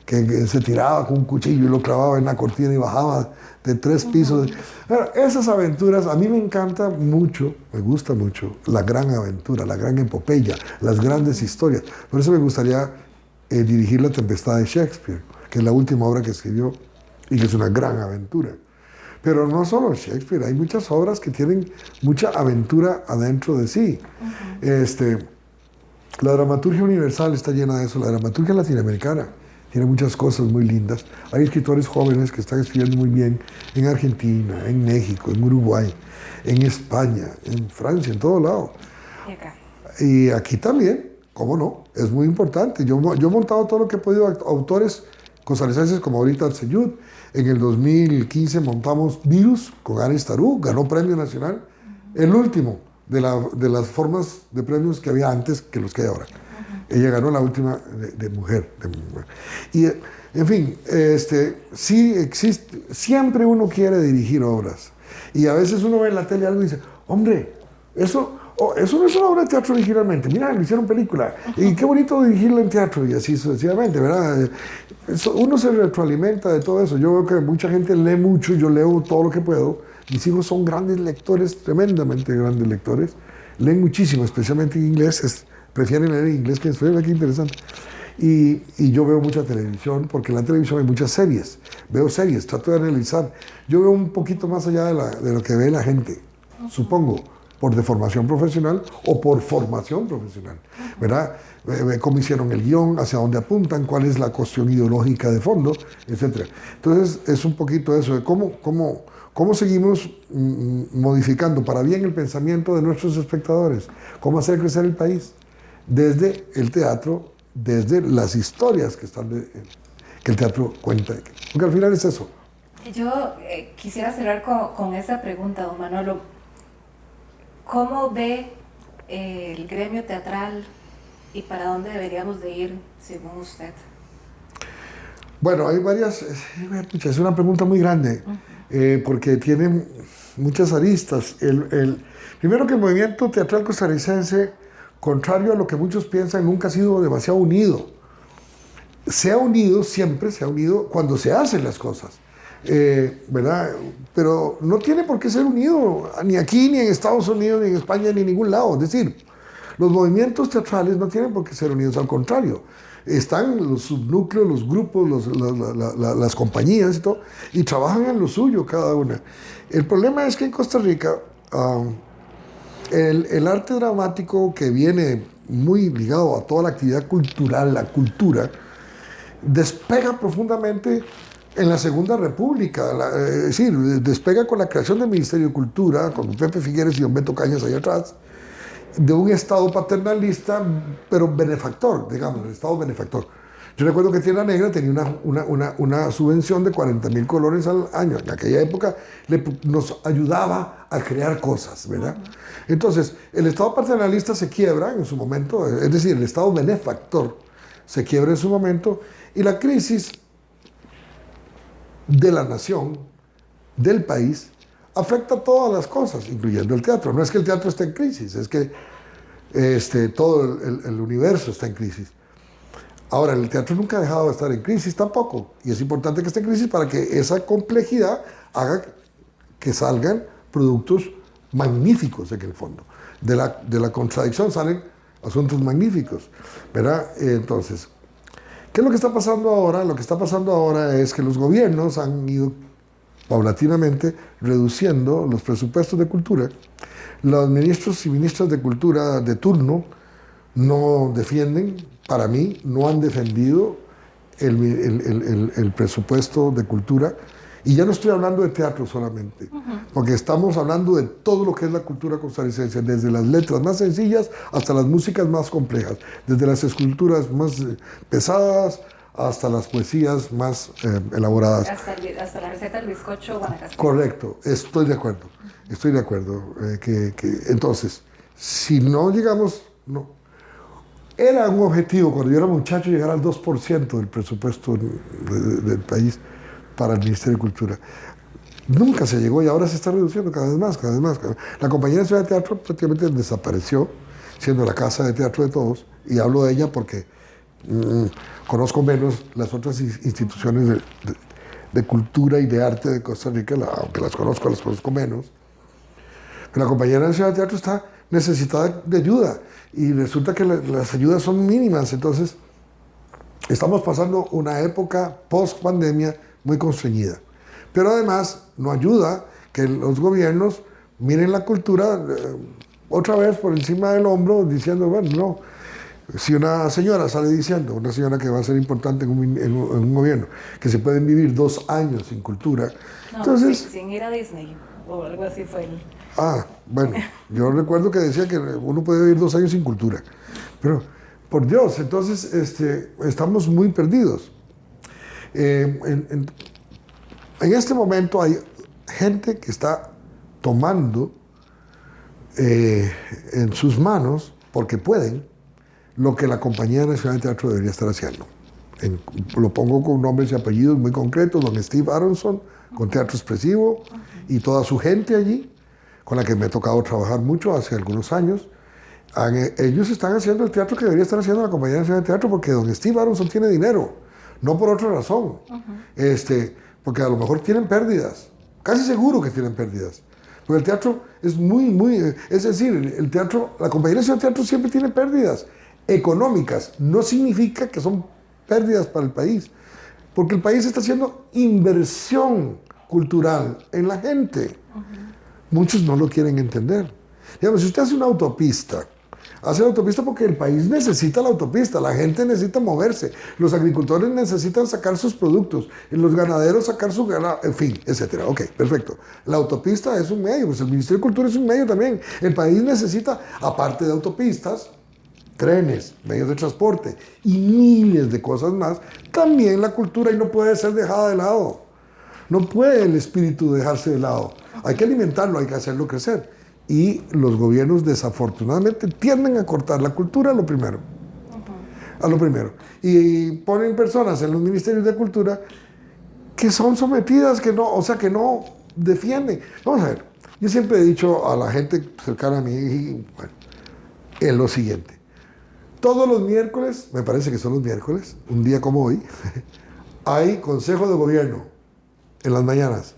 Que se tiraba con un cuchillo y lo clavaba en la cortina y bajaba de 3 pisos. Bueno, esas aventuras, a mí me encanta mucho, me gusta mucho, la gran aventura, la gran epopeya, las grandes historias. Por eso me gustaría dirigir La Tempestad de Shakespeare, que es la última obra que escribió y que es una gran aventura. Pero no solo Shakespeare, hay muchas obras que tienen mucha aventura adentro de sí. La dramaturgia universal está llena de eso, la dramaturgia latinoamericana tiene muchas cosas muy lindas. Hay escritores jóvenes que están escribiendo muy bien en Argentina, en México, en Uruguay, en España, en Francia, en todo lado. Y acá. Y aquí también, ¿cómo no? Es muy importante. Yo he montado todo lo que he podido, autores costarricenses como ahorita Arseyud. En el 2015 montamos Virus con Anis Tarú, ganó premio nacional. El último de las formas de premios que había antes que los que hay ahora. Ella ganó la última de mujer. Y, en fin, sí existe, siempre uno quiere dirigir obras. Y a veces uno ve en la tele algo y dice, hombre, eso no es una obra de teatro originalmente. Mira, lo hicieron película. Y qué bonito dirigirlo en teatro. Y así sucesivamente, ¿verdad? Uno se retroalimenta de todo eso. Yo veo que mucha gente lee mucho, yo leo todo lo que puedo. Mis hijos son grandes lectores, tremendamente grandes lectores. Leen muchísimo, especialmente en inglés. Prefieren leer en inglés que en español, qué interesante. Y yo veo mucha televisión, porque en la televisión hay muchas series. Veo series, trato de analizar. Yo veo un poquito más allá de lo que ve la gente, supongo, por deformación profesional o por formación profesional, ¿verdad? Cómo hicieron el guión, hacia dónde apuntan, cuál es la cuestión ideológica de fondo, etc. Entonces, es un poquito eso de cómo seguimos modificando para bien el pensamiento de nuestros espectadores, cómo hacer crecer el país desde el teatro, desde las historias que el teatro cuenta. Porque al final es eso. Yo quisiera cerrar con esa pregunta, don Manolo. ¿Cómo ve el gremio teatral y para dónde deberíamos de ir, según usted? Bueno, hay varias... Es una pregunta muy grande, porque tiene muchas aristas. Primero que el movimiento teatral costarricense, contrario a lo que muchos piensan, nunca ha sido demasiado unido. Se ha unido, siempre se ha unido cuando se hacen las cosas, ¿verdad? Pero no tiene por qué ser unido, ni aquí, ni en Estados Unidos, ni en España, ni en ningún lado. Es decir, los movimientos teatrales no tienen por qué ser unidos, al contrario. Están los subnúcleos, los grupos, las compañías y todo, y trabajan en lo suyo cada una. El problema es que en Costa Rica... El arte dramático, que viene muy ligado a toda la actividad cultural, la cultura, despega profundamente en la Segunda República. Es decir, despega con la creación del Ministerio de Cultura, con Pepe Figueres y don Beto Cañas allá atrás, de un Estado paternalista, pero benefactor, digamos, el Estado benefactor. Yo recuerdo que Tierra Negra tenía una subvención de 40,000 colones al año. En aquella época nos ayudaba a crear cosas, ¿verdad? Entonces, el Estado paternalista se quiebra en su momento, es decir, el Estado benefactor se quiebra en su momento, y la crisis de la nación, del país, afecta a todas las cosas, incluyendo el teatro. No es que el teatro esté en crisis, es que todo el universo está en crisis. Ahora, el teatro nunca ha dejado de estar en crisis tampoco, y es importante que esté en crisis para que esa complejidad haga que salgan productos magníficos en el fondo. De la contradicción salen asuntos magníficos, ¿verdad? Entonces, ¿qué es lo que está pasando ahora? Lo que está pasando ahora es que los gobiernos han ido paulatinamente reduciendo los presupuestos de cultura. Los ministros y ministras de cultura de turno no defienden, para mí, no han defendido el presupuesto de cultura. Y ya no estoy hablando de teatro solamente, porque estamos hablando de todo lo que es la cultura costarricense, desde las letras más sencillas hasta las músicas más complejas, desde las esculturas más pesadas hasta las poesías más elaboradas. Hasta la receta del bizcocho guanacasteco. Correcto, estoy de acuerdo. Entonces, si no llegamos... No, era un objetivo cuando yo era muchacho llegar al 2% del presupuesto del país para el Ministerio de Cultura. Nunca se llegó y ahora se está reduciendo cada vez más. La Compañía Nacional de Teatro prácticamente desapareció, siendo la casa de teatro de todos, y hablo de ella porque conozco menos las otras instituciones de cultura y de arte de Costa Rica, aunque las conozco menos. Pero la Compañía Nacional de Teatro está necesitada de ayuda, y resulta que las ayudas son mínimas. Entonces, estamos pasando una época post-pandemia muy constreñida. Pero además, no ayuda que los gobiernos miren la cultura otra vez por encima del hombro, diciendo, bueno, no. Si una señora sale diciendo, una señora que va a ser importante en un gobierno, que se pueden vivir 2 años sin cultura, no, entonces... sin ir a Disney. o algo así fue. Bueno, yo recuerdo que decía que uno puede vivir 2 años sin cultura. Pero, por Dios, entonces estamos muy perdidos. En este momento hay gente que está tomando en sus manos, porque pueden, lo que la Compañía Nacional de Teatro debería estar haciendo. Lo pongo con nombres y apellidos muy concretos: don Steve Aronson, con Teatro Expresivo, y toda su gente allí, con la que me ha tocado trabajar mucho hace algunos años. Ellos están haciendo el teatro que debería estar haciendo la Compañía Nacional de Teatro, porque don Steve Aronson tiene dinero, no por otra razón. Porque a lo mejor tienen pérdidas, casi seguro que tienen pérdidas. Porque el teatro es es decir, el teatro, la Compañía Nacional de Teatro siempre tiene pérdidas económicas. No significa que son pérdidas para el país, porque el país está haciendo inversión cultural en la gente. Muchos no lo quieren entender. Digamos, si usted hace una autopista, hace la autopista porque el país necesita la autopista, la gente necesita moverse, los agricultores necesitan sacar sus productos, los ganaderos sacar su ganado, en fin, etcétera. Ok, perfecto. La autopista es un medio, pues el Ministerio de Cultura es un medio también. El país necesita, aparte de autopistas, trenes, medios de transporte y miles de cosas más, también la cultura, y no puede ser dejada de lado. No puede el espíritu dejarse de lado. Hay que alimentarlo, hay que hacerlo crecer. Y los gobiernos desafortunadamente tienden a cortar la cultura a lo primero. Y ponen personas en los ministerios de cultura que son sometidas, que no defienden. Vamos a ver, yo siempre he dicho a la gente cercana a mí, es lo siguiente. Todos los miércoles, me parece que son los miércoles, un día como hoy, hay Consejo de Gobierno en las mañanas.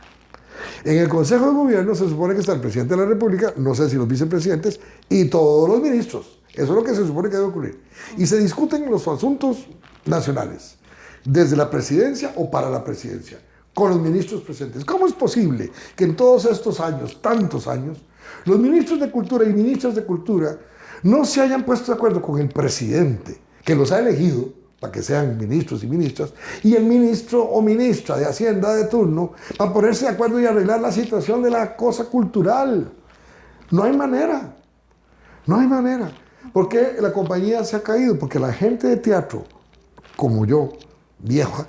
En el Consejo de Gobierno se supone que está el presidente de la República, no sé si los vicepresidentes, y todos los ministros. Eso es lo que se supone que debe ocurrir. Y se discuten los asuntos nacionales, desde la presidencia o para la presidencia, con los ministros presentes. ¿Cómo es posible que en todos estos años, tantos años, los ministros de Cultura y ministras de Cultura no se hayan puesto de acuerdo con el presidente, que los ha elegido para que sean ministros y ministras, y el ministro o ministra de Hacienda de turno, para ponerse de acuerdo y arreglar la situación de la cosa cultural? No hay manera. No hay manera. ¿Por qué la compañía se ha caído? Porque la gente de teatro, como yo, vieja,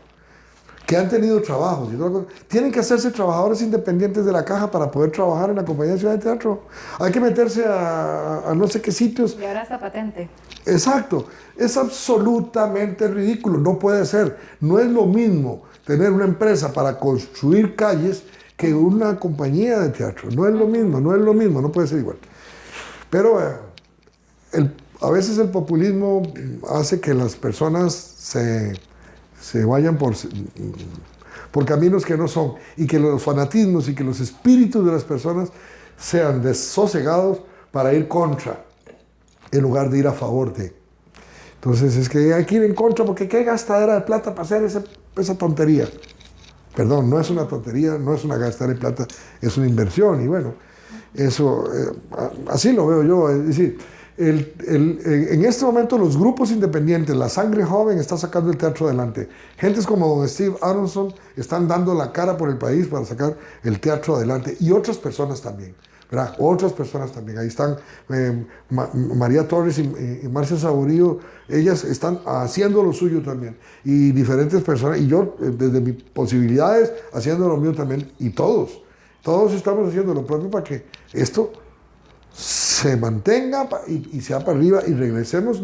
que han tenido trabajos y todo, tienen que hacerse trabajadores independientes de la caja para poder trabajar en la Compañía Nacional de Teatro. Hay que meterse a no sé qué sitios. Y ahora está patente. Exacto. Es absolutamente ridículo. No puede ser. No es lo mismo tener una empresa para construir calles que una compañía de teatro. No es lo mismo, no puede ser igual. Pero a veces el populismo hace que las personas se vayan por caminos que no son, y que los fanatismos y que los espíritus de las personas sean desosegados para ir contra, en lugar de ir a favor de. Entonces es que hay que ir en contra, porque qué gastadera de plata para hacer esa tontería. Perdón, no es una tontería, no es una gastadera de plata, es una inversión. Y bueno, eso, así lo veo yo. Es decir, en este momento los grupos independientes, la sangre joven está sacando el teatro adelante. Gentes como don Steve Aronson están dando la cara por el país para sacar el teatro adelante, y otras personas también, ¿verdad? Otras personas también. Ahí están María Torres y Marcia Saborío, ellas están haciendo lo suyo también, y diferentes personas, y yo desde mis posibilidades haciendo lo mío también, y todos estamos haciendo lo propio para que esto se mantenga y sea para arriba, y regresemos,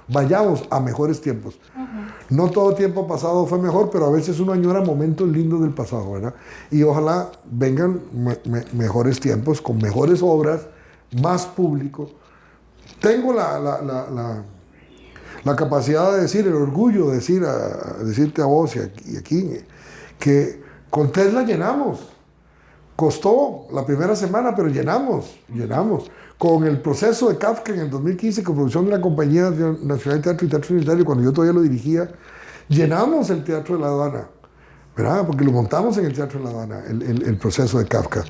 vayamos a mejores tiempos. No todo tiempo pasado fue mejor, pero a veces uno añora momentos lindos del pasado, ¿verdad? Y ojalá vengan mejores tiempos, con mejores obras, más público. Tengo la capacidad de decir, el orgullo de decirte a vos y aquí, que con Tesla llenamos. Costó la primera semana, pero llenamos. Con el proceso de Kafka en el 2015, con producción de la Compañía Nacional de Teatro y Teatro Unitario, cuando yo todavía lo dirigía, llenamos el Teatro de la Aduana, ¿verdad? Porque lo montamos en el Teatro de la Aduana, el proceso de Kafka.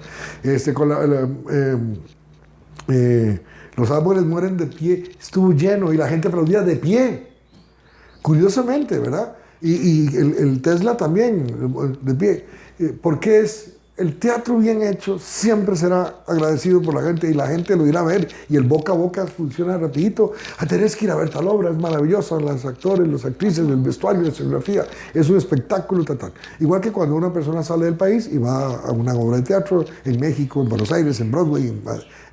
Los árboles mueren de pie, estuvo lleno y la gente aplaudía de pie. Curiosamente, ¿verdad? Y el Tesla también, de pie. ¿Por qué es el teatro bien hecho siempre será agradecido por la gente y la gente lo irá a ver y el boca a boca funciona rapidito. Tenés que ir a ver tal obra, es maravillosa, los actores, las actrices, el vestuario, la escenografía, es un espectáculo total. Igual que cuando una persona sale del país y va a una obra de teatro en México, en Buenos Aires, en Broadway,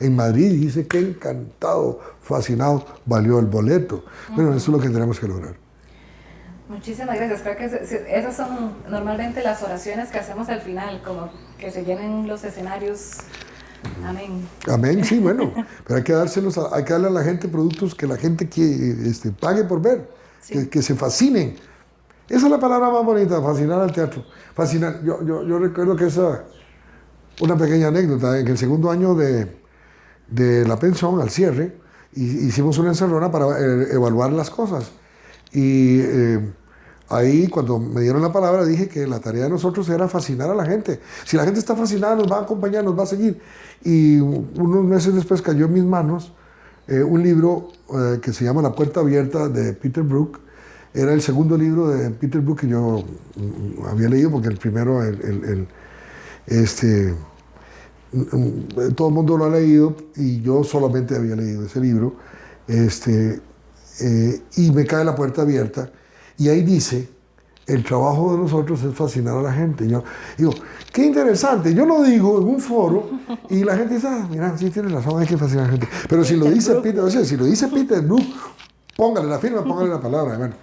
en Madrid, y dice que encantado, fascinado, valió el boleto. Bueno, eso es lo que tenemos que lograr. Muchísimas gracias. Creo que esas son normalmente las oraciones que hacemos al final, como que se llenen los escenarios. Amén. Amén, sí, bueno. Pero hay que hay que darle a la gente productos que la gente pague por ver, sí. que se fascinen. Esa es la palabra más bonita, fascinar al teatro. Fascinar. Yo recuerdo que una pequeña anécdota, en el segundo año de la pensión, al cierre, hicimos una encerrona para evaluar las cosas. Y ahí, cuando me dieron la palabra, dije que la tarea de nosotros era fascinar a la gente. Si la gente está fascinada, nos va a acompañar, nos va a seguir. Y unos meses después cayó en mis manos un libro que se llama La Puerta Abierta, de Peter Brook. Era el segundo libro de Peter Brook que yo había leído, porque el primero, todo el mundo lo ha leído y yo solamente había leído ese libro. Y me cae La Puerta Abierta y ahí dice: el trabajo de nosotros es fascinar a la gente. Yo digo, qué interesante. Yo lo digo en un foro y la gente dice: mira, sí tienes razón, hay que fascinar a la gente. Pero si lo dice Peter Brook, póngale la firma, póngale la palabra. Bueno,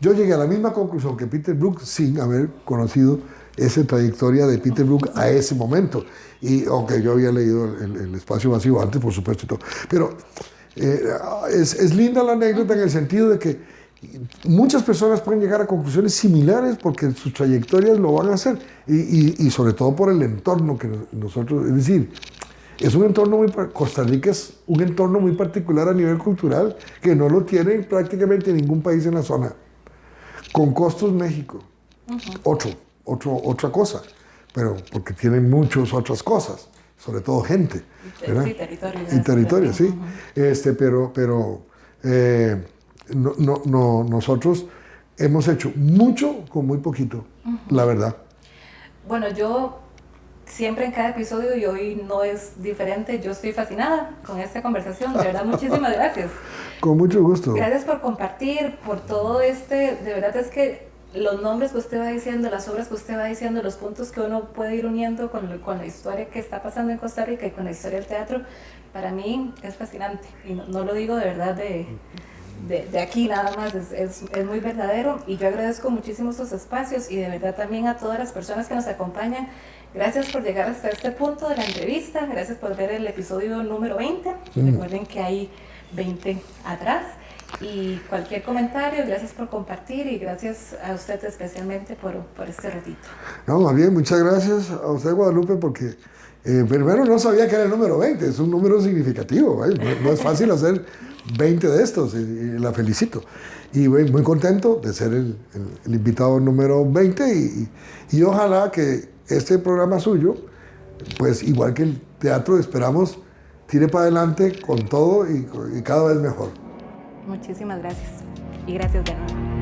yo llegué a la misma conclusión que Peter Brook sin haber conocido esa trayectoria de Peter Brook a ese momento. Y aunque yo había leído el Espacio Vacío antes, por supuesto, y todo. Pero es linda la anécdota en el sentido de que muchas personas pueden llegar a conclusiones similares porque sus trayectorias lo van a hacer y sobre todo por el entorno que nosotros, es decir, es un entorno Costa Rica es un entorno muy particular a nivel cultural que no lo tiene prácticamente ningún país en la zona. Con costos México, otra cosa, pero porque tienen muchas otras cosas, sobre todo gente, ¿verdad? Sí, territorio. Y territorio, sí. Pero nosotros hemos hecho mucho con muy poquito, la verdad. Bueno, yo siempre en cada episodio, y hoy no es diferente, yo estoy fascinada con esta conversación. De verdad, muchísimas gracias. Con mucho gusto. Gracias por compartir, por todo de verdad es que los nombres que usted va diciendo, las obras que usted va diciendo, los puntos que uno puede ir uniendo con la historia que está pasando en Costa Rica y con la historia del teatro, para mí es fascinante. Y no lo digo de verdad de aquí nada más, es muy verdadero. Y yo agradezco muchísimo estos espacios y de verdad también a todas las personas que nos acompañan. Gracias por llegar hasta este punto de la entrevista, gracias por ver el episodio número 20. Recuerden que hay 20 atrás. Y cualquier comentario, gracias por compartir y gracias a usted especialmente por este ratito. No, más bien, muchas gracias a usted, Guadalupe, porque primero no sabía que era el número 20, es un número significativo, no es fácil hacer 20 de estos y la felicito. Y muy contento de ser el invitado número 20 y ojalá que este programa suyo, pues igual que el teatro, esperamos tire para adelante con todo y cada vez mejor. Muchísimas gracias. Y gracias de nuevo.